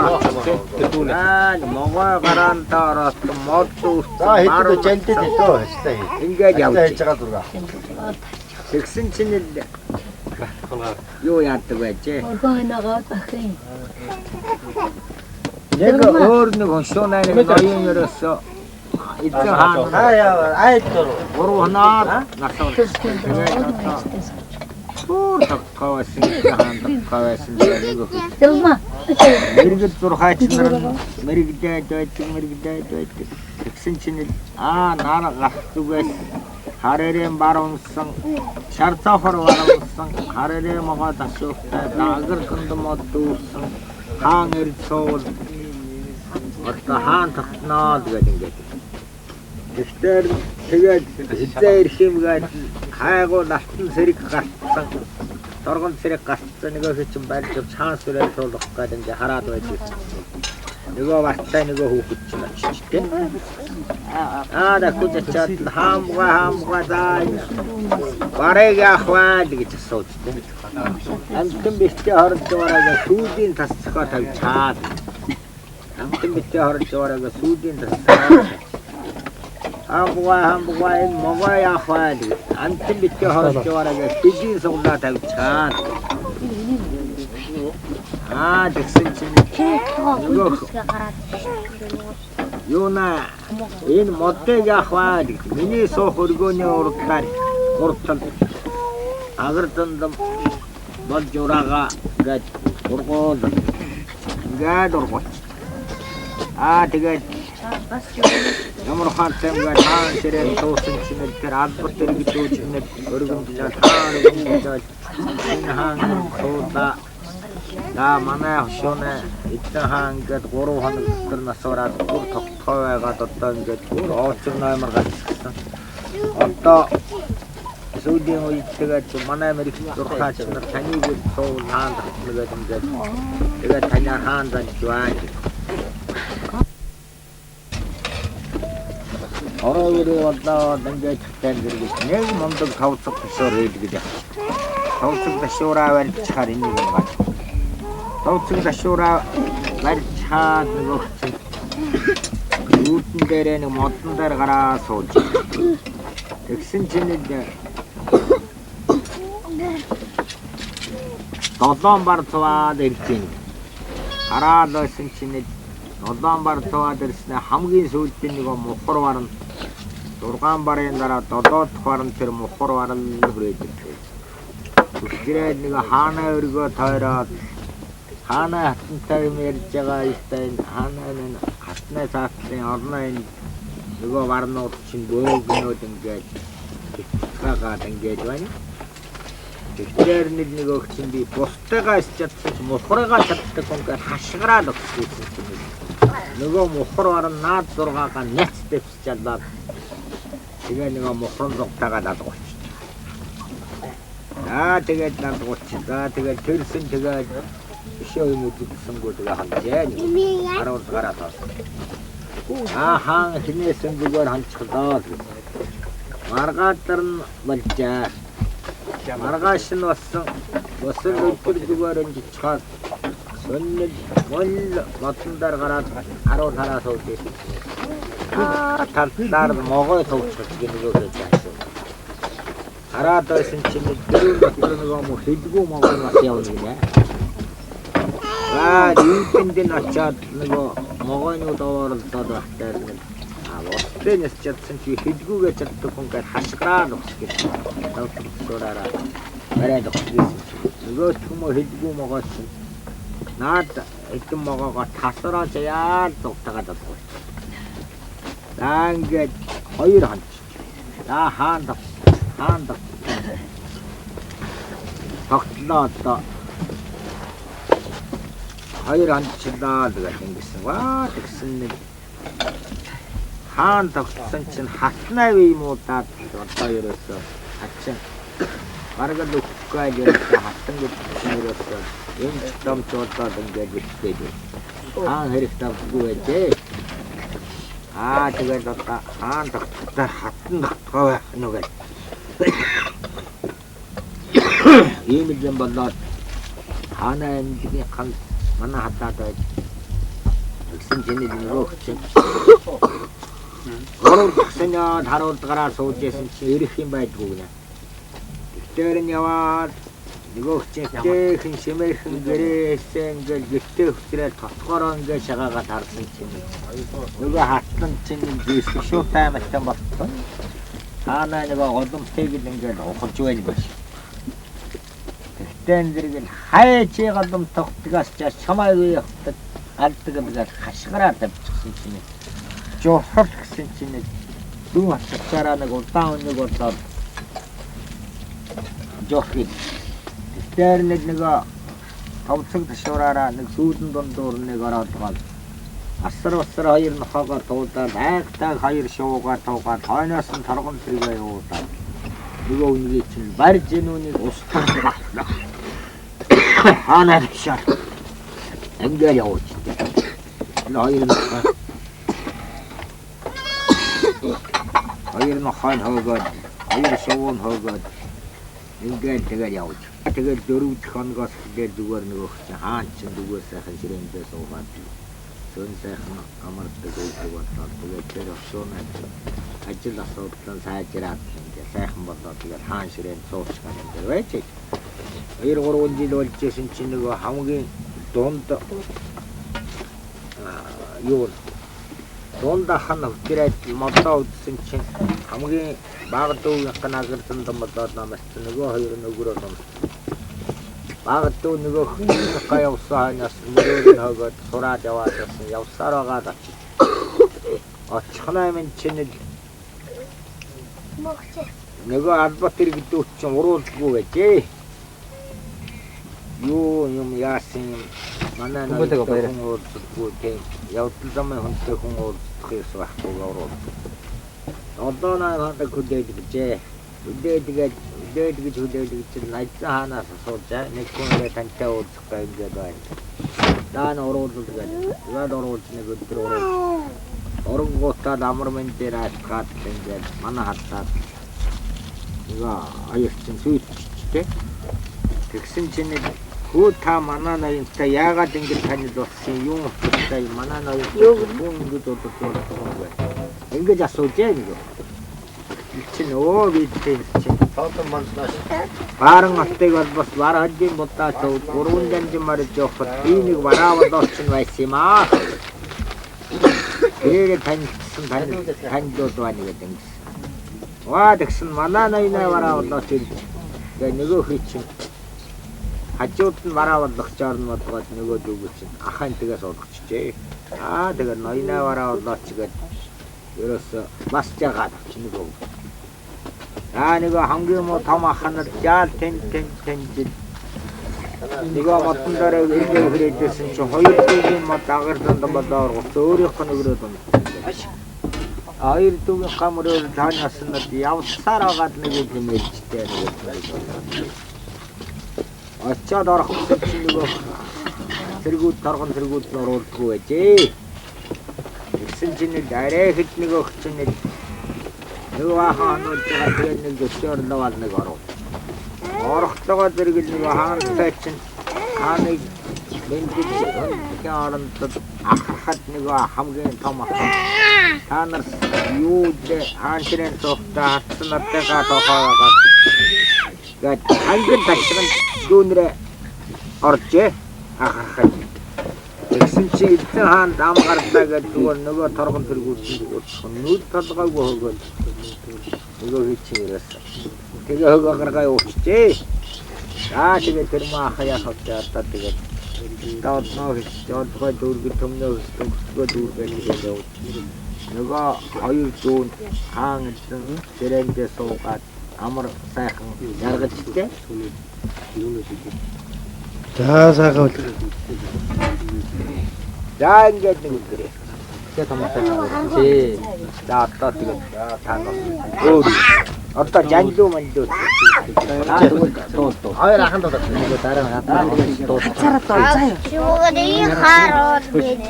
могой гараантаа ороод мод дүүрсэн хэдэн жинтэд илүү хэвчтэй ингээд явж байгаа дурга тэгсэн чинь юу яадаг байжээ оргооногоо бахын нэг өөр нэг хоншоонаа нэг ноён ерөөсөө эзэн хаана айдтор уруунаа насаа бүр тогтоосон хаан тогтоосон нэг Зэлма Мэрэгд зурхаач нар мэрэгдээд байдаг. Тэгсэн чинь наар гартугээс харэрэн баруунсан шар цохор баруунсан харэрэн могоо ташуухтай дагар гандмод дүүрсэн хаан ирцүүл одоо хаан татнаа гэдэг ингээд. Тэгтэр тэгээд хизээ ирэх юм гээд хайгуу алтан сэрэг гартсан торгон сэрэг гартсан нөгөө чинь барьж чаанс үрэл суулгах гэдэг ингээд хараад байдаг. Нөгөө баттай нөгөө хүүхэд чинь очиж тийм. Дакуж чат хамга даа. Барыг яхваа гэж асууж тийм. Амтэн битээ хорж байгаагаа сүүдийн тасцгаа тавь чаад. Амтэн битээ хорж байгаагаа сүүдийн тасцгаа. Хамга энэ могоо яхваа. Амтэн битээ хорж байгаагаа сүүдийн суглаа тавь чаад. Тэгсэн чинь Юуна энэ модыг яхваа гэдэг. Миний суух өргөөний урдтал агартанд болж урага гэж ургуул. Ингээд ургуул. Тэгээд ямар хантай ингээд хаан сэрэн туусан чинь тэр албар тэр гэж нэг өргөмж хаан энэ хаан туула манай хөшөөнэ эдгээр хаан ингээд 3 хоног дотор насвараад бүр тогтхой байгаад одоо ингээд бүр оочор наймар гацсан. Одоо сүүдийн үед тэгээд манай Америк зурхаач нар таныг суул хаан гэдэг ингээд тэгээд таны хаан занж байна. Оройроо одоо ингээд тэнцэрэг нэг мундаг тавцаг төсөөр хэлгээд яах. Тавцаг төсөөрөө барьчихаар энийг байна. Тавцаг төсөөрөө барьчихаад нөгөө үүдэн дээрээ нэг модон дээр гараа сууж. Тэгсэн чинь долоон бар цуваад ирсэн. Хараад байсан чинь долоон бар цуваад ирснээр хамгийн сүүлдээ нэг мухар барна. 6 барын дараа 7 дахь барн тэр мухар барна хүрээд ирлээ. Үсгэрээд нэг хаана өргөө тойроод хаана хатантай юм ярьж байгаа ихтэй хаана нэг хатнаа цаасан орно энэ нөгөө барнууд чинь бөөгнүүд ингээд хаагаад ингээд байна. Тэгэхээр нэг өгсөн би бустайгаа чадсан мухарыгаа чаддаг ингээд хашгираад өгсөн чинь нөгөө мухар барна наад 6-гаа няц дэвсчалаад тэгээ нэг мохрон зогтаагаад алгууч. Тэгээд надгууч. Тэгээд тэрсэн тэгээд бишээ юм үзсэнгүү тэгээ ханжээ. 10 гараа таа. Хаан хинээсэн зүгээр ханчихлаа. Маргаатар нь болжаа. Маргааш нь болсон. Босон өдөр зүгээр онжчихад соннол мол батандар гараад 10 тараа сууж. Талдар могой төвчөж нөгөө гэж яасан. Хараад байсан чинь дөрөв дотор нөгөө хэлгүү могой бас явна гинэ. Юутэнд очоод нөгөө могойнууд ооролдоод байхдаа Бостэнэс чадсан чи хэлгүүгээ чаддаг хүн гээд хашгираад өгсгөө. Тавцураараа барайд өгсөн. Нөгөө хүмүүс хэлгүү могой чинь наад эдэн могоогоо тасраад яар зүгтагаад авах. Ингээд 2 хоног. Хаан тогтлоо одоо 2 хоногчлаа гэдэг ингэсэн. Тэгсэн нэг хаан тогтсон чинь хатнаа вэ юм уу даа одоо ерөөсөө хачин бараг л үхгүй яа хатан гэдэг ерөөсөө энэ домцоод ингээд битгээд. Хаан хэрэгтэй авгүй байжээ. Тэгээд одоо хаан тогттой хатан тогтгоо байх нүгэл. Ийм юм болоод хаана эндний хан манай хатаад байж. Тэгсэн чинь нөгөө чинь. Гурав дахь харуулд гараар суужсэн чи ирэх юм байдгүй нэ. Тэгтэр нь яваад нөгөө чигтэйхэн шимэрхэн гэрээсэн ингээл гихтэй хөтрээд тотгороо ингээд шагаагаа тарсан чинь нөгөө хатсан чинь диск шоу таймтай болсон. Хаана нөгөө голомтыг ингээд ухаж байна биш. Тэн зэрэг хай чигалм тогтгоос чаа чамайгүй явдаг алдаг гэдэг хашгираа тавьчихсан чинь жохол гэсэн чинь дүү хацаараа нэг удаан нэг болоод жохид тэр нэг тавцаг ташуураараа нэг сүүдэн дундуур нэг ороод гал асар хоёр нохоогоо туулаад айгтайг хоёр шуугаар туугаад хойноос нь торгон зэрэгээ явуулаад нөгөө үнгийг чинь барж энүүнийг устгах хаанаа шар ингээд явуулчихсан. Хоёр нохойн хоогоод хоёр шуун хоогоод ингээд тэгээд явуулж. Тэгээд дөрөв дэх хоногоос тэгээд зүгээр нөгөө хаан чинь зүгээр сайхан ширээндээ суугаад зөн сайхан амардаг үйлдэл болоод тэгээд тэр өсөөнэ ажил асуудал сайжраад ингээд сайхан болоод тэгээд хаан ширээнд суучихсан юм дээр байж. 2-3 жил болж ирсэн чинь нөгөө хамгийн дунд юу дунд хан хөвчрээд модоо үзсэн чинь хамгийн бага дүүгийн ганагэрсэн домдоод намаас нөгөө хоёр нөгөөрөө том бага дүү нөгөө хөөе явсаанаас мөрөөр хогоод сураад яваад явсараагаа очив. Очихнаа минь чинь нөгөө албатэр гэдэг чинь уруулдаггүй байжээ. Юу юм яасан манай нэг хүн уурдаггүй тийм явдал замын хүнтэй хүн уурдах юм байхгүй яваад. Одоо надад хөдөөд гэжээ. Хөдөөд гэж найзаанаас асуужаа. Нэг хүн тантай уулзах гэдэг байна. Даан уруулдаг гэдэг. Яг уруулж нэг өдөр уруулж. Оронгоотад амар мен дээр атгаад ингээд манай хатаад. Яа аяарчин сүйдчтэй. Тэгсэн чинь хөө та манай ноёнтой яагаад ингэж танил болсон юм бэ? Манай ноён юу ингэж боддог вэ? Ингэж асуужээ нэг. Чинь оо бидтэй чинь тоотон манснаас баран аттыг бол бас барахын бодаа тоо 3 жанжин марж явахад би нэг вараавал олчин байсан юм аа. Тэрийг таньдууд байна гэдэг юм. Ваа тэгсэн манай ноёноо вараавал олчин гэ нөгөө хий чинь хажууд нь варааваллах жаар нь бодгоод нөгөө дүүг чинь ахын тгээс олгочжээ. Тэгээд ноёноо вараавал олчгээд ерөөсө бас жагаад чи нөгөө нөгөө хамгийн муу том ахнаар жаал тэн нөгөө мотон дээр иргэн хүрээжсэн чи хоёр дүүгийн мод агарсан болоор өөрийнх нь өгрөөд байна. Хоёр дүүгийн хамраар таанаас нь явсаар агаад нэг юм хэлжтэй нэг. Очоод орохсон чи нөгөө зэргүүд торгон зэргүүд оруулдаггүй байжээ. Тэгсэн чинь арай хэд нөгөө чинь нөгөө хаан нь тэгээд нэг зөвчөр лавал нэг оров. Орохтойгоо зэрэг нөгөө хаантай чинь хааныг бэнтэж яарантад ахахад нөгөө хамгийн том ахаа. Та нар юу дэ хаанчрын цогтой хатсан нартайгаа тоохоо гэд ангин тачран дүүнрээ оржээ ахахад. Тэгсэн чи эзэн хаан дам гарлаа гэдэг нөгөө торгон тэргүүл нүүд толгойг хөөгөл нөгөө хийчихээс тэгээ хөөгөө гаргаа уучжээ. Тэгээд тэр маахая хавчаа тэгээд тааднаа жолгой дүүргэн төмнөө өсгөө дүүргэн явуу. Нөгөө хоёр зүүн хаан эзэн сэрэндээ суугаад амар сайхан яргажтэй. За сайхан үл. За ингээд нэг үгээрээ. Тэгээд томоотой тий. За одоо тэгээд таанаас өөр. Одоо жанлуу манлуу. Тоо. Хоёр ахын доо нэг дараа тоо. Хацаараа доо заа юу. Шугарын харууд бид.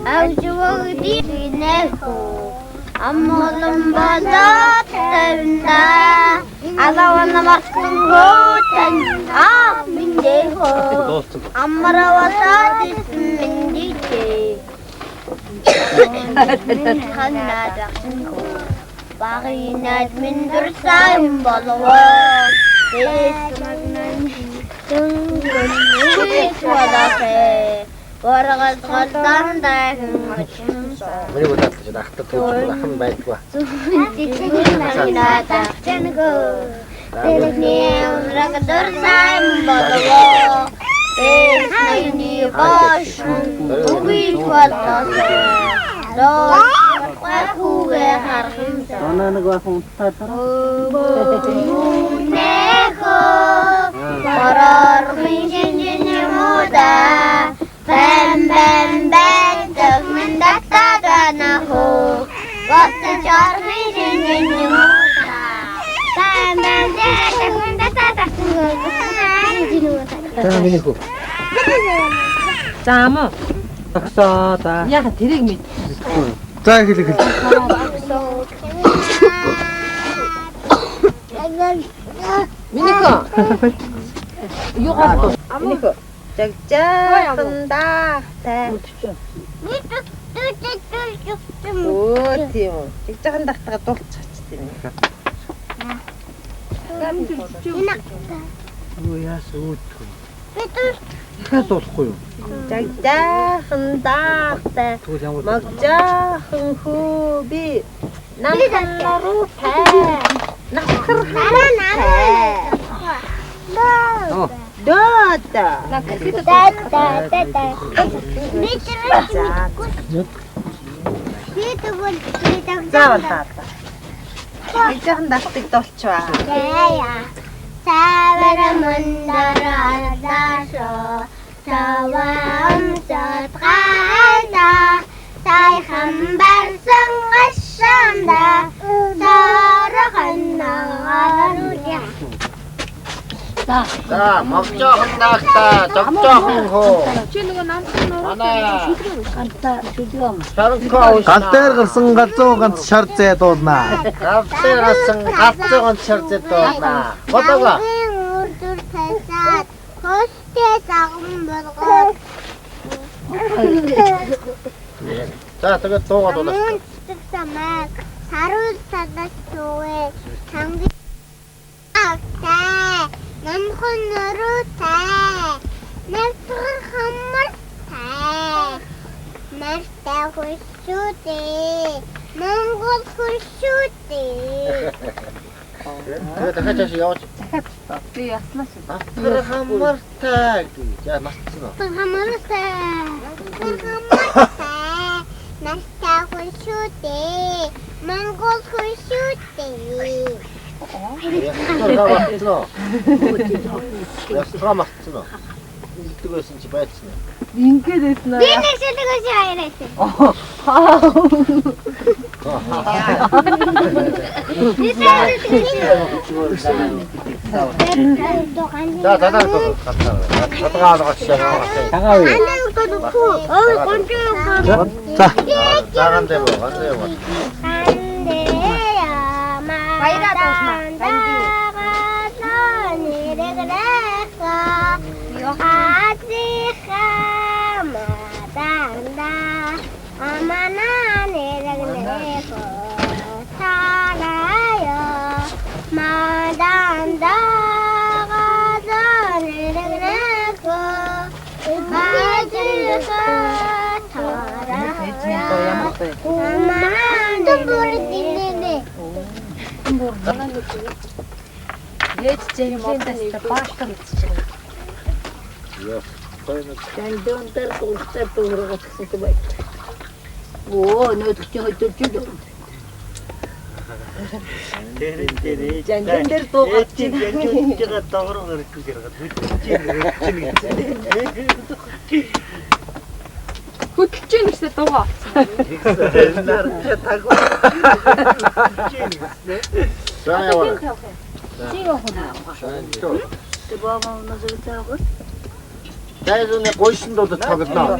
Авжуугди нэхүү. Аммолон бадат тавна. Алавана марсан хөтэн миндехо. Амаравата миндиче. Ханадахинко. Багинад миндурсан болоо. Эсмагнан түнгэн Варгал галдандай Миний бодоод ч ахтар төвчл байдгүй. Зүгтээ надад тэнэгөө. Тэрний Дараг дурсан болов. Эсний бош үгүй болов. Хүүгээ харахын Нэг байх унтаа Нехо Барар минжин муда Бэм бэм бэм Тагмэн дактагана хо Госта чар минжин муда Бэм бэм бэм Тагмэн дактагана хо Заамаа. Таксаата. Яха тэрийг мэд. За хэлээ. Минийхөө. Юу гоо. Минийхөө. Жагжааханда. Оо тийм үү. Жагжаахан дахтага дуулчих тийм. Юу яас өөдгөө. Дахиад болохгүй юу? Жагжааханда. Магжаахан хөө би намхаруу тай. Дата. Жагжаахан дахтыг дуулчваа. Савара мандаралашо савамсат гайда сайхан барсан гашанда сараханнаарууя За, магжаахан наахта, жогжоохон хөө. Чи нөгөө намхан Манай Гал дээр гарсан галзуу ганц шар зээ дуулнаа. гавтэр асан гавцаа ганц шарцэд доолнаа. Бодоога. үрдүр тасаад хостээ саган болгоод За, тэгээд дуугаад болоо. Мөнцөг самаг саруул садас төвөө чанги агтай намхан нөрөөтэй нэвтрэн хамартай нартай хөшүүтэй Монгол хөшүүтэй Тэгээд дахиад чааш яваач. би яснаа шүү. Тэр хамартай гэж яа мартсан уу? хамартай нартай хөшүүтэй Монгол хөшүүтэй Ястгаа мартсан уу? Ястгаа мартсан уу? Илдэг байсан чи байцсан уу? Ингээд эснэ. би нэг шилэгөөс хайраатай За, дадаа дуу. Хатгаа шаа. Тагаа юу? За. Зааган дээр боо, ган дээр боо. Баяраа дуусна. Яж зэмлэн дэстэ бааштай хийчих. Тандон дээр тулцаа дуурайгах гэсэн бай. Оо нөтгч хөдөлж үү. Жандэн дээр дуугаад чи янжууж доогроо гарах гэж яриад Хөтлж ийн гэсэн дуугаа. За яваа. Дайзны гойсон дууд тоглоно.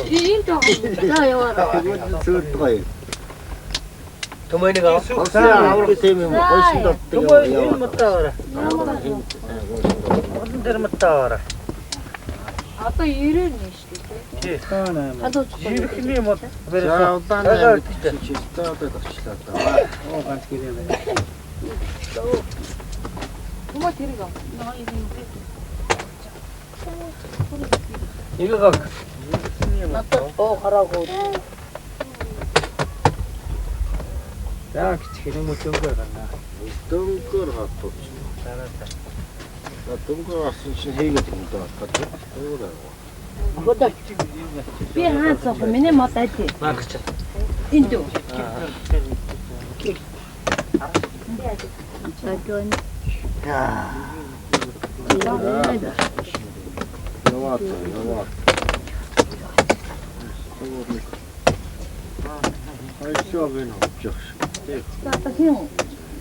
Ийм дуу. За яваа. Зөөлд гоё. Төмөнийг аврах тийм юм гойсон дууд яваа. Мутаавара. Тэр мутаавара. Одоо 90 нь шүү дээ. Жирхний мод. За удаан чи одоо тавчлаа даа. Оо ганц гэрээ байна. Түмэ тэрэг аа. Ирээг. Оо хараагүй. За гिच хэрэг мөчөнгөө гарна. Дөнгөр хатууч. Дөнгө асан чинь хийгээд юм даа. Одоо би хаасах миний мод айти. Маргач. Энд дүү. Чагон. Яваад. Айшоо гэнэ авчих. Хин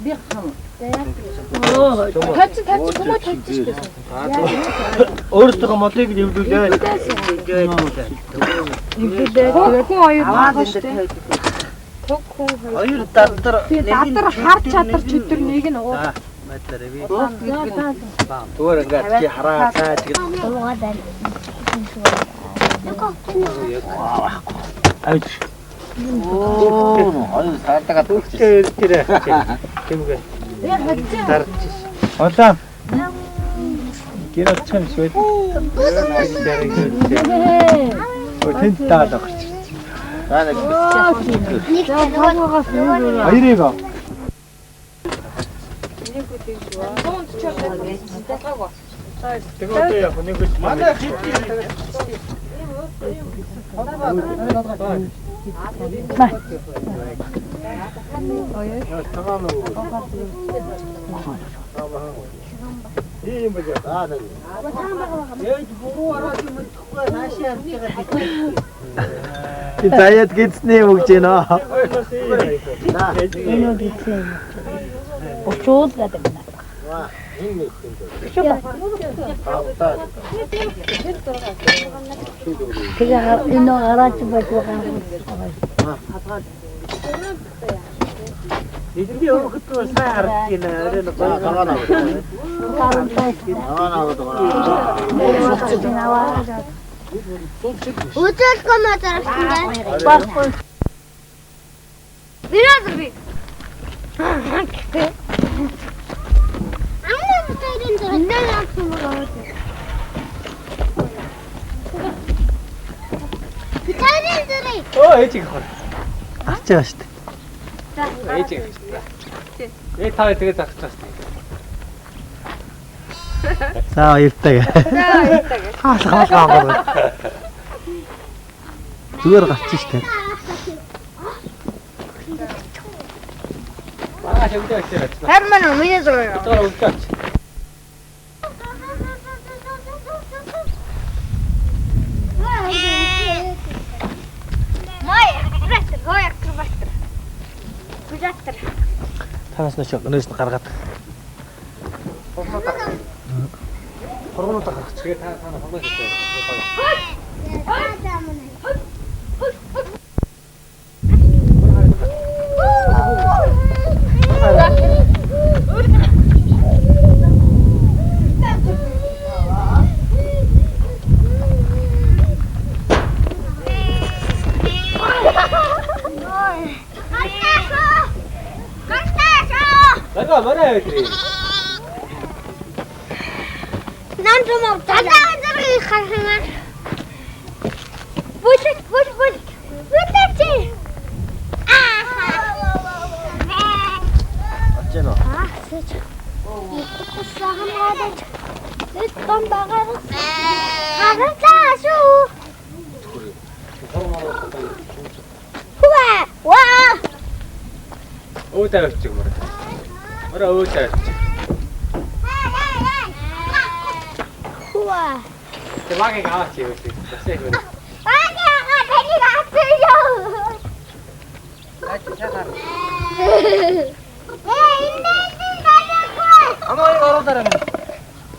би хам. Тач хүмүүс тавьчих. Өөртөө модыг нэвлүүлээ. Хүн хоёр аваад штэ. Хоёр дадар Хар чадар чөтөр нэг нь уу. зүгээр ингээд чи хараасаа тэгээд авч Хоёр саатагаа тэр тиймгээ Олаа гэрэл чам швед Тэнт таад авах чи хоёрыг Тэгээд яг нэг манай Заяад гидснээ өгч гинэ. Энэ үгүй. Очоод гэдэг нь. Тэгээ энэ гараач байгаа. Эдгээр өөрөختөө сайн харагдаж байна. Орой нэг Үтэл комментарсан Баггүй. Бирādrbi. Амна тайрын дэндээ авсан байгаа. Тайрын дэрээ. Оо ээжиг хор. Арч байгаа шүү дээ. Ээжиг. Таа тэгээд зарч байгаа шүү дээ. За баяртай. Хаалгаа. Зүгээр гарч шүү дээ. Харман миний зураг. Одоо үлдээч. Танаас нь шогнөөс нь гаргаад. Хоргоноо гаргах. Тэгээ та хоргоо хийх. Лага мараа яатрий. Нам чамаа дадаа зэрэг хахана. Бүлэг. Бүлэгчи. Ачэно. Сэч. Итгсахан гадаж. Эт том багаар. Хараа шүү. Ваа. Өөдөө авчих мөр. Мөрөө өөдөө авчих. Ваа. Тэваагийн аваач юу вэ? Тэсэг үү? Тэнийг авчихё. Амаа ороо дараа.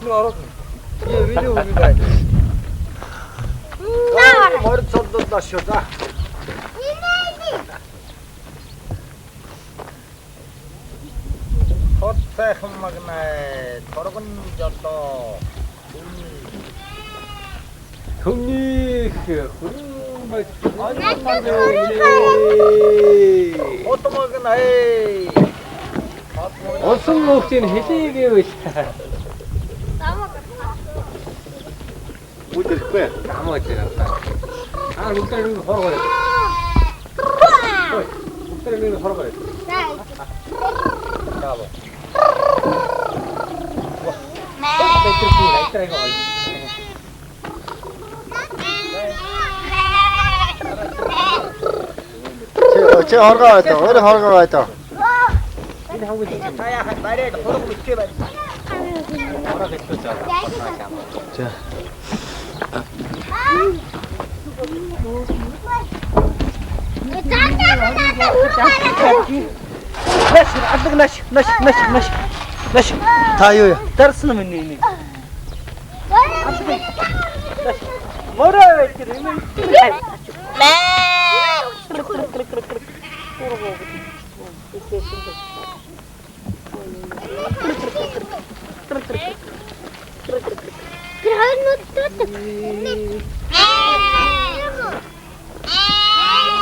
Ну ороо. Яа видео үгүй бай. морд солдодлаа шүү за. Хот сайхан магнай торгон жолоо. Хүнийх хүрмэт Отомогнай. Олсон мөхтийн хэлээгээвэл Үдэрхгүй. хамаа дээр. Нүдээр нэг хоргоо. Нүдээр нэг хоргоо. Браво. Эдрэг гоё. Чи хоргоо байдаг. Өөрөө хоргоо байдаг. Энэ хавгүй тийм. Таяхан барээд хург мөчөө барь. Ороо гэлтөө заа. За. Наш. Та юу яа? Дарсан юм нэг. Мороо тэр юм.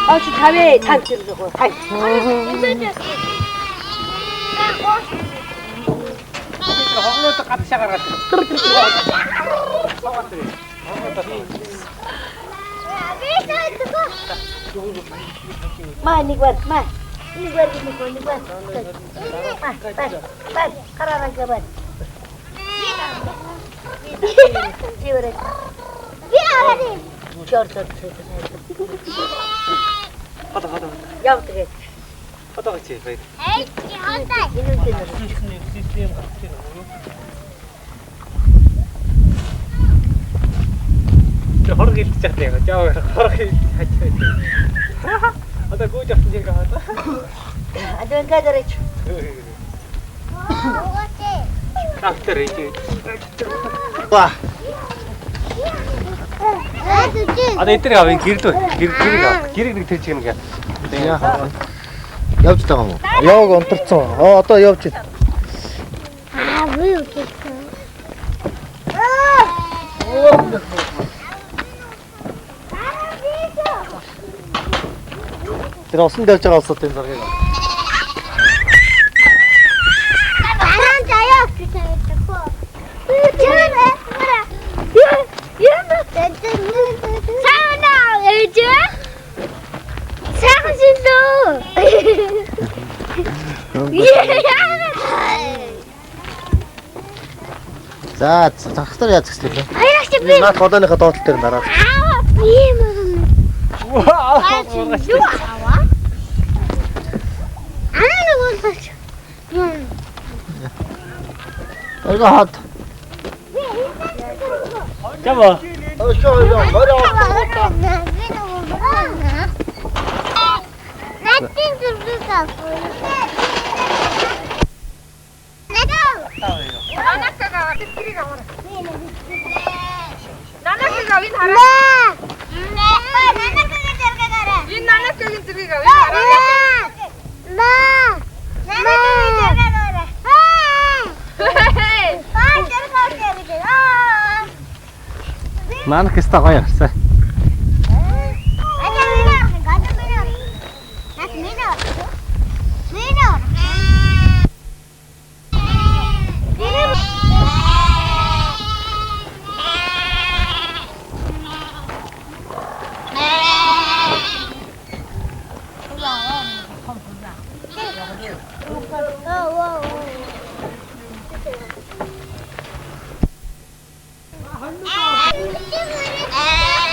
아주 답에 단들고. хоглоод гатшаа гаргаад. 마 니관 마. 니관. 마. 가라라 가봐. 지व래. 비아리. 저저. 하다. 야부터 하다 같이. 에이, 한다. 이놈 때는 시스템 같은 거. 저 허락 일잖아요. 저 허락 일 하죠. 아다 고작 제가 하다. 아주 가자래. 닥터 이제. 와. 아다 이때가 왜 길도 길이 들치는 게. Явж байгаа юм уу? Яваг онторцсон. Одоо явж байна. 왜 이렇게 Тэр усан дээр байгаа усад энэ заргийг. За, захтар яаж гэсэлээ. Наад голооныхаа доотлол дээр дараа. Ага, хат. 잡아. Манах өстой гоё явсан.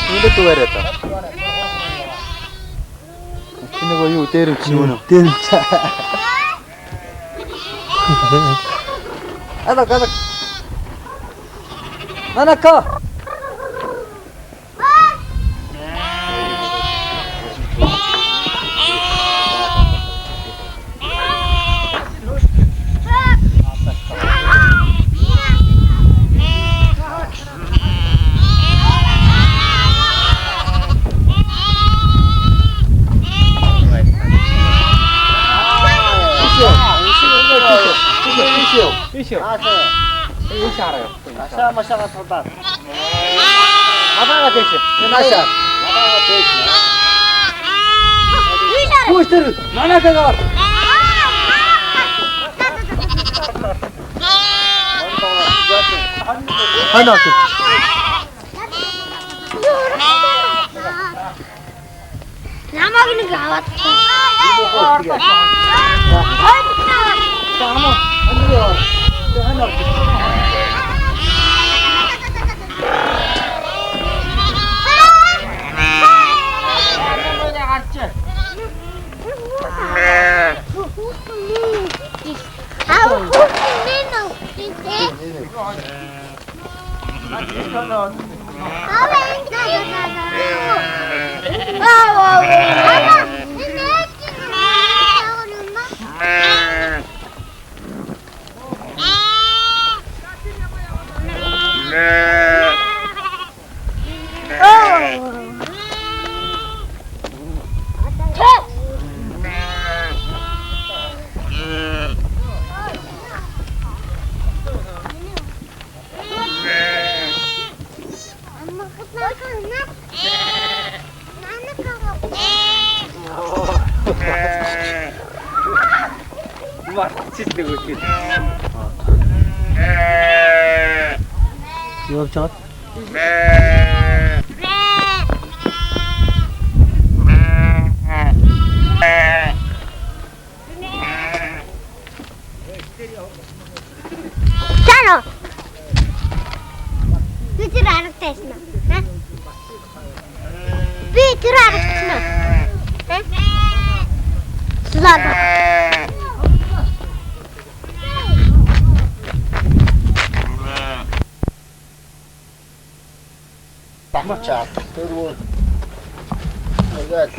Ini tuh ada tak? Ini kau yu terus mana? Terus. Anak. Mana kau? Ищу. Ищу 알아요. Masyarakat total. 마사가 됐지. Nasya. 부스터 마나카가. Ano tu? Nama gini gawat. Sama. Ano yun? Ano? Мартчихдаг үгүй. Явж чад. Чано. Би тэр аргатай юм. Би тэр аргатай юм. Слава. Тамачаа. Тэрөө. Тэгэл.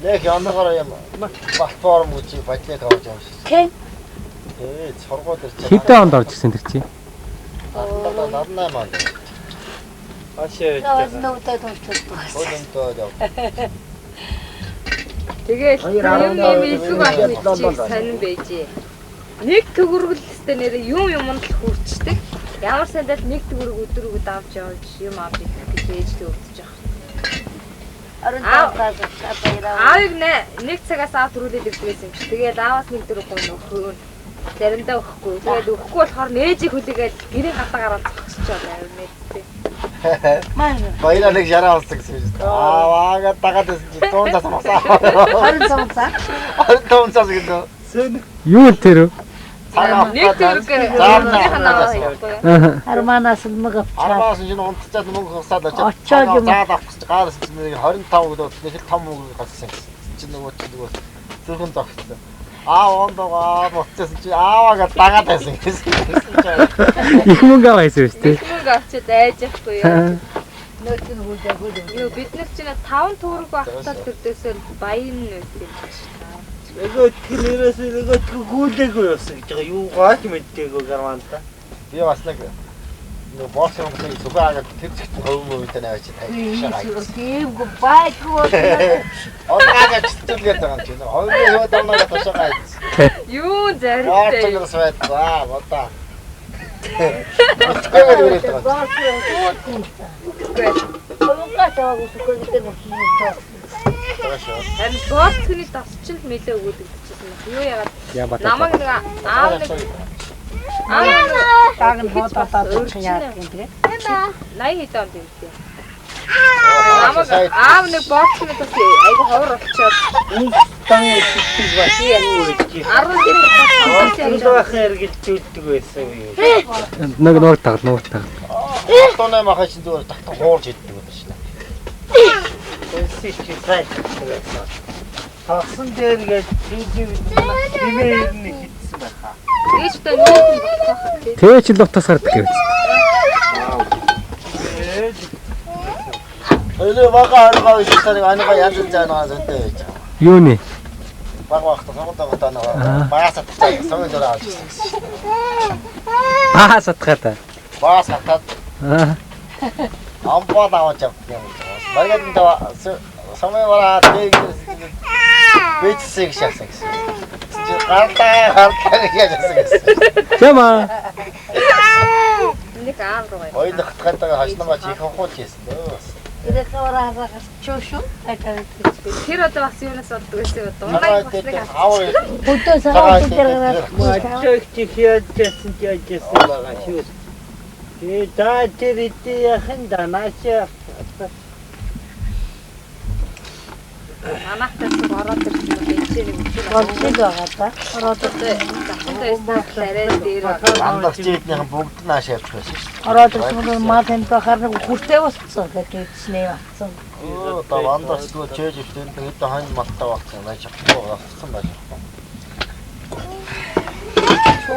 Нэг янагаар юм. Платформ гэж бадлыг авч явсан. Хэн? Сургууль ирж байгаа. Хэдэн онд орж ирсэн тэр чи? 98 онд. Ашаа. Нөөдөө тулчулдаг. Хөлөнтөө яв. Тэгээд юм илүү авчих сонин байжээ. Нэг төгөргөл өстэй нэрээ юмд л хүрчдэг. Ямар сандал нэг төгөрөг өдрөг авч явж юм авч их гэж ээжтэй өвдөж байгаа. Аавыг нэг цагаас аваад төрүүлээд ирдгээс юм чи. Тэгээд ааваас нэг дөрөв нөхөр заримдаа өгөхгүй. Тэгээд өгөхгүй болохоор нээжийг хүлээгээд гэрийн гадаа гараад зогсчихоо байв мэдтэй. Баялаа нэг яраа авсан гэсэн юм. Ааваа дагаад байсан чи туунаас масаа. 25 цаас гэдэг. Юу тэр? Нэг төгөрөг Арманаас мэг авчаа. Армаас чинь унтцаад мөнгө хасаад очоод заад авах гэж гаарс чинь 25 гэдэг нэг л том мөнгө гарсан гэсэн. Чинь нөгөө зүрхэн зогссон. Ондоо моцсон чи ааваа дагаад байсан гэсэн. Их мөнгө аваасан шүү дээ. мөнгө авчиад айж явахгүй яа. Нөөд нь хүлээгүй. Юу бид нар чинь 5 төгрөг багтаад төрдөөсөө баян нөөц юм. Ego тэрээс ego гүйлээгүй явсан гэж байгаа. Юу гооч мэддэггүй гарманта. Би бас нэг боссон юм зүгаагаад тэр зэгт хөвмөвтэй наваач тайлбаршаа. Тийм губайгүй. Онгаагаад чөлгээд байгаа юм чинь. Хойно юу дамнаа ташаагаад. Юу зарилтай. Оорчоос байцгаа бота. Тэгээр үрээд байгаа. Харин боцны тасчил нэлээ өгүүлэгдэжсэн. Юу яагаад намайг нэг аав нэг Даг нь бодоод авчих яах юм бэ? 80 хэд онд юм бэ? Намайг аав нэг боцны тас айгу ховор очоод Тан ихтэй бас юу гэж. 10 Энд байх хэрэгжилдэг байсан юм. Нуур таг. Тоноо махаа чинь зүгээр тагтан хуурж иддэг байдаг шнэ. Өсөж сайд. Тасан дээргээ имэйл нэг хийсэн байхаа. ээжтэй нүүх болох тий. Тэгээ чи л утас гардаг гэж. Өлөө бага аргаа ишсарыг аныга янз янз байгаа зөнтэй байж байгаа. Юу нэ? Бага багт сонготоо нөгөө багасаа тацаа сонгоо дөрөө авч ирсэн. Сатхата. Баас хатаад ампаа даваач юм. Багад тава самевара тэг бэцсэг шахсан гэсэн. Чи гартаа гэж яасан. Чама. Нэг аав руу. Ой дахтахтаа хашнамаа чи хохооч хийсэн дөө. Ирээхавараа чөөшөө айтаад. Тэр одоо бас юунаас болдог гэсэн юм. Дундаа бас нэг Аваа Бүдөө сараа дээр Мачиг чихээжсэн байгаа шүү. Та тэр яхан данаачаа Анахтас ороод ирсэн бэчээр болчиход байгаа та. ороод ирсэн дээр андах чийднийхэн бүгд нааш явчих байсан шүү. Ороод ирсэн маа тань бахаар нэг хүртээ болцсон гэжснээ батсан. Оо та андах чөө чээж өвтөн хэд хань малтаа багцсан байж авсан байж.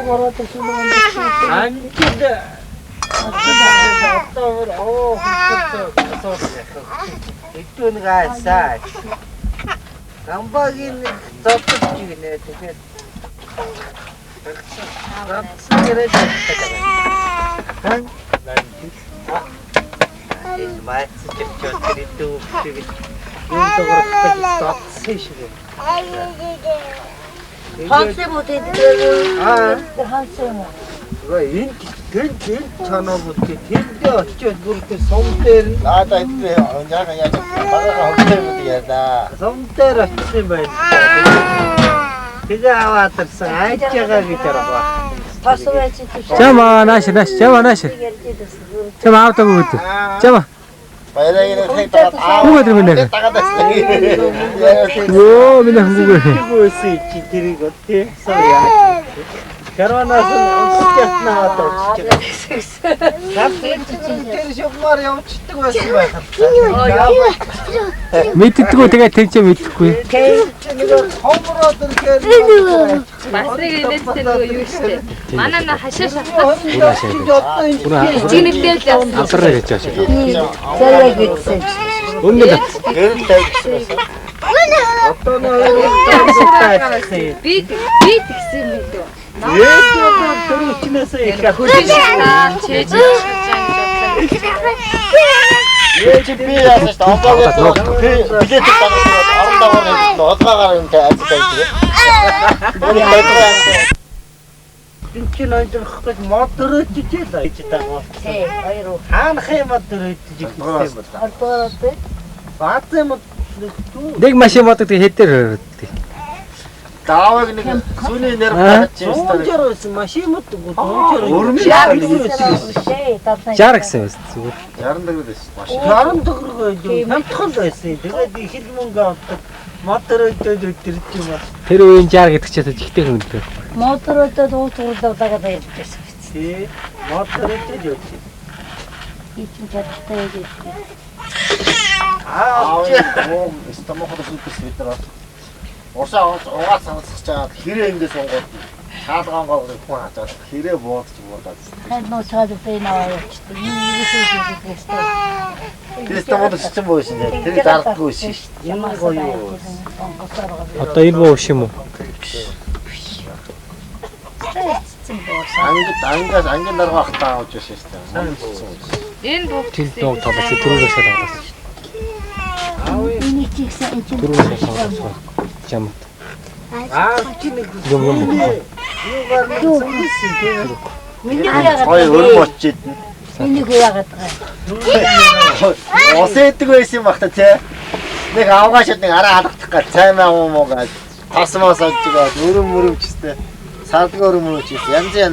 Ороод ирсэн Антид Итүүн гайсаа. Гамбагийн зовтож гинэ тэгээд. Энэ майцч чөтөритүү тэгээд энэ дөрөвт зовсон шиг. Хансын бүтэд хансын муу. Энэ чанаа бүтэд тэндээ очиод бүр тэр сум дээр Наада идэх яага яаж багагаа хөвтэй яда. сум дээр очсон байх. Тэгээ аваад тарсан айчгаа гэж арга. Пасвэч чи. Чама нааш. Чама автог өгд. Чама. Баяраа хэлээд Бүгд минь. тагаадаа. Йоо минь бүгд. Гүйсээ чи тэрийг өтөө сая. Карванаас онцгойтнаа тавьчих. Тэр шопмар явчихдаг байсан байх. Мэддэггүй тэгээ тэнцээ мэдхгүй. Хомроод ирэхээр Басрыг инээдтэй нөгөө юу штэ. Манай на хашаа шатсан. Чинэгтэй л явсан. Авдраа гэж байна. Заяа гэсэн. Өндөр. одоо нөө Би тэгсэн мэт. төрөчнөөсөө их Чэж. Би яасан ч амбагаа билет багтаад орон даваар одгаагаар энэ ажтай идэг. Өөрөөр хэлбэл энэ ч нойдох мод төрөчж л айж байгаа. Тий, хоёр. Хаанах юм төрөчж их юм бол. Ардуураад Баац юм Нэг машин мод гэдэг хэд дээр өрөвддөг. даавыг нэг сүний нэр гаргаж ирсэн. Жорос машин мод гоо. Жар гэсэн байсан зүгээр. 60 төгрөг байсан. Машин. 60 төгрөг хямдхан байсан. Тэгээд их л мөнгө авдаг. Мод төрөчж өдөрч юм бол. Тэр үеийн жар гэдэг чинь жигтэй хөнтэй. мотортой дууцуулаад дагаад ярьжсэн. Тий. Мод төрөчж өдөрч. Ичин чадтай ярьж. Стамоход сүтс витер. Орсаа угаа цанцсаж чаад хэрэг ингэ сунгууд шаалгаангоо хүн хачаад хэрэг буудаж. Хэн нөө цаадтай наваа явчихсан. Тэр стамоход сүтсэн бойсон. Тэр дардаггүй шин. Энэ гоё. Одоо энэ боо ш юм уу? Ангид даргаах таа авч шин шүү дээ. Энэ бүх Тин доо тавч түрүүгээс тавтаас. Энийг чигсэн энэ Түрүүгээс тавтаас. Чам. Чи нэг Юм. миний яагаад Ой өр бочид. энийг яагаад байгаа. Осээдэг байсан юм багта тий. Нэг авгаашаад нэг араа халахдах гэж цаймаа муу гэж тасмаас олжгаа өрөм чистэй. Сардгаа өрөм чистэй. Янз юм.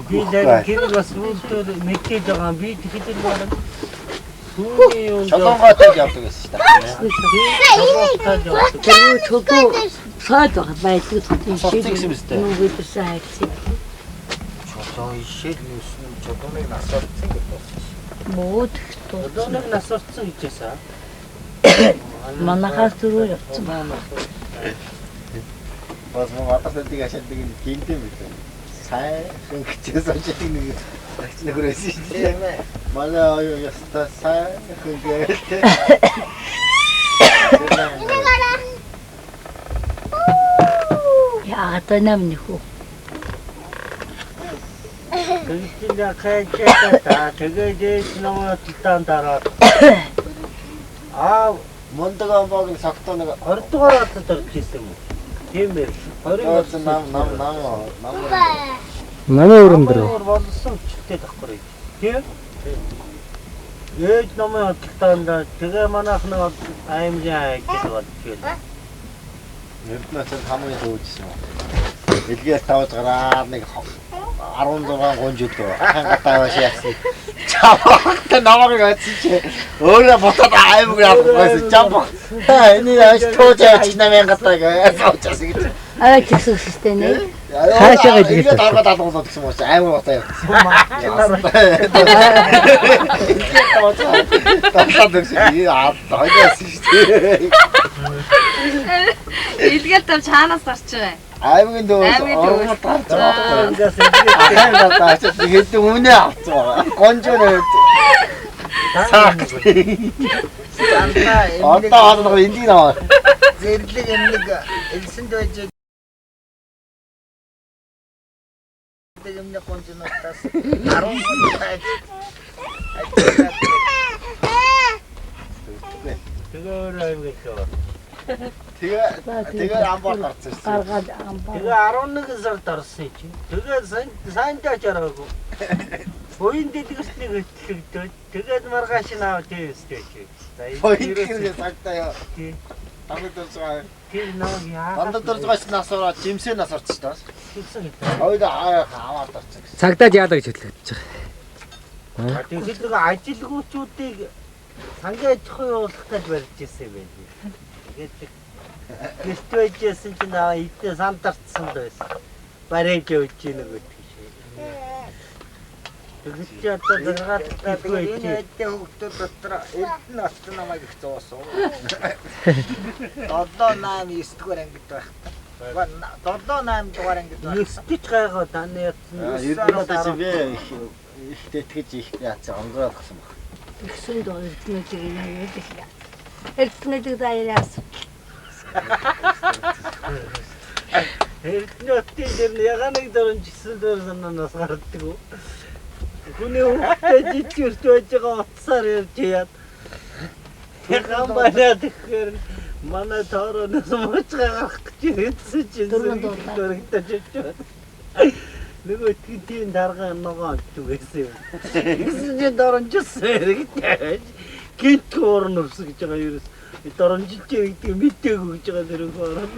би яг гэр бас үлдээ мэдээж байгаа би тэгэхэд байна. Түүний юм Чолонготой явдаг гэсэн шүү дээ. Тэр чөлөө саад байгаа байдаг тийм шиг. Цогцсон юм шүү дээ. Нүгээрсэн хайцсан. Чолоо ишэл нүсэн чолооныг насварцсан гэдэг. Мод одооныг насварцсан гэжээсаа. манахаас түрүү явцсан байна. Бас мөн атартыг ашигладаг юм гинтэй мэт. Сайн хөнгөчөөс очиж нэг багч нөхрөөсөн шүү дээ. Манай аюу яста сайн хөнгөтэй. Яагаад намны хөө. Тэгтээ хайчаа тэгээд намаа титан дараад. Мондог амбагийн сагтаа нэг 20 дугаар хатад орчихсон юм уу? Тийм ээ. 20 Намын өрөндөр. болсон чигтэй тахгүй. Тийм. Ээж намаа титан тэгээ манайх нэг аймжаа гэж бодчихлоо. Эрдэнэс хамгийн төвчсөн. Илгээс тавж гараад нэг 16 гонжөлөө хангатаа баш яасан. Чамд намайг атсан чи өөрөө ботод аймаг явахгүй чамд. Энэ яаш тоож намайг гатаа гэж авчихсан гэж. Аа гэсэн үстэй нэ. Хаашаа гэж ингэ дарга даалгуулаад гэсэн юм шиг аймаг ботоо явсан. Тасаад өгсөн. Хойдоос шүү дээ. Илгээл тав чаанаас гарч байгаа. аймгийн дөөс оргоо тарж байгаа. Ингээс ахаа тааш тэгээд үнэ авцгаа. Гонжоо одоо эндий наваа. Зэрлэг нэг элсэнд байж тэгэмний гонжноотаас 10 байж. Тэгээ амбар гарсан шүү. Гаргаад амбар. Тэгээ 11 сард орсон чинь. Тэгээ сайнтай чараагүй. Буйн дэдгэснийг өтлөгдөд. Тэгээд маргааш наваа тээстэй чи. Боён хэрэг цагтаа яа. Тий. Танд дурсгаа. Тэр наваг яа. Танд дурсгаач насаараа жимсээ нас орчих таас. Ойд аваад орчих. Цагдаад яалаа гэж хөдлөж байгаа. Тэгээд нэг ажилгүйчүүдийг сангийн аж ахуйн явуулах гэж барьж ирсэн юм байна. Тэгээд гэрт байжсэн чинь наваа эдээ сандарцсан л байсан. Барайж явж ийн нэг үтгэж. Тэгж одоо дараатаа тэгээд энэ эдээ хөвгтүүд дотор эдэн оцсон намайг их зоосон. 7 8 9 дугаар ангид байх. 7 8 дугаар ангид байх. Ихтэй гайгаа таны ятсан. Ердөөс би их тэтгэж их яац онгороо гасан баг. Ихсэн доо эрдэнэтэй яриад л. Эрдэнэтэй даяраас. Эрдэнэтийн дэр яганыг дөрөн жисэн дээр санаанаас гардаг уу? Хүний хөвгтэй жижигэрч байж байгаа утсаар ярьж яад. Яган банаад ихээр манай тоороноос мууч гарах гэж ирсэн чинь дөрөгдөж очив. Нөгөө тийм дарга ногоо түгээсэн юм. Гэсэн чинь доронжсэн хэрэгтэй. Гинт орон өвс гэж байгаа ерөөс. Доронжилж гэдэг мэдээгүй гэж байгаа дөрөв орон.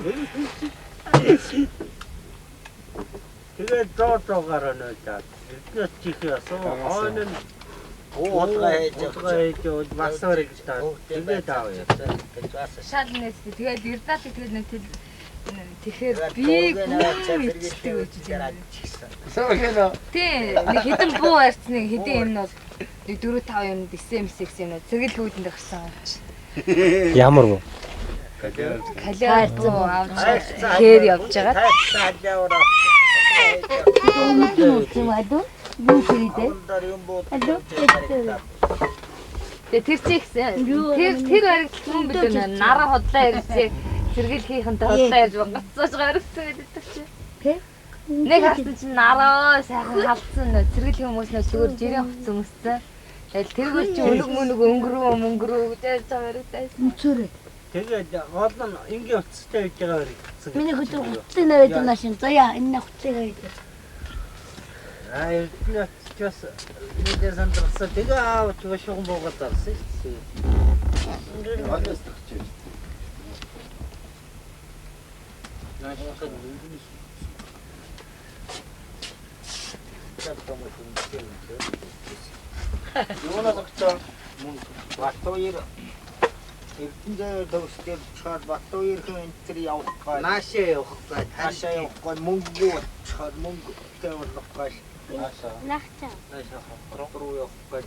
Тэгээд доотоогоор нөөдаад. Эдгээр чихээ асуу. Хойно Уулгаж масварыг таа. Тэгээд авъя. Шал нэс тэгээд ирдаа тэгээд нэг тэгэхээр би мэддэг гэж байна. Согэнэ. Тий, нэг хэдэн буу арцны хэдэн юм нь бол 4 5 юм дисэмсекс юм уу зэрэг хүйдэнд гарсан. Ямар буу? Калиар буу авч хээр явж байгаа. Тэр чихсэн. Тэр харагдсан бид нараа хотлоо ярьжээ. Сэргийлхийнхэнтэй хотлоо ярьж гоцсоож гаргасан гэдэг чи. Тэ? Нэг хатсан чинь нараа сайхан халдсан нөө сэргийлэх хүмүүс нөө зүгээр жирийн хувц өмссөн. Тэгэл тэргүүр чи өлөг мөнөг өнгөрөө гэж ярьж байгаа харагдаа. Нүцөрөө. Тэгээд гол нь ингийн хувцтай байж байгаа харагдсан. Миний хөтөр хувцтай наваад машин. Заяа энэ хувцтай наваад. Эрдэнэт чус нэгэн сандрсан. Тэгээ аав ч шугам буугаад зарсан шүү дээ. Ханаас тагч. Юунаас огцоо Батуур Эрдэнэ төвсдэр чад Батуурын энтер явах гай. Наашаа явах гай. Наашаа явах гай мөнгө чад мөнгө тавих гай. Нахчаа. Наашаа руу явах гай.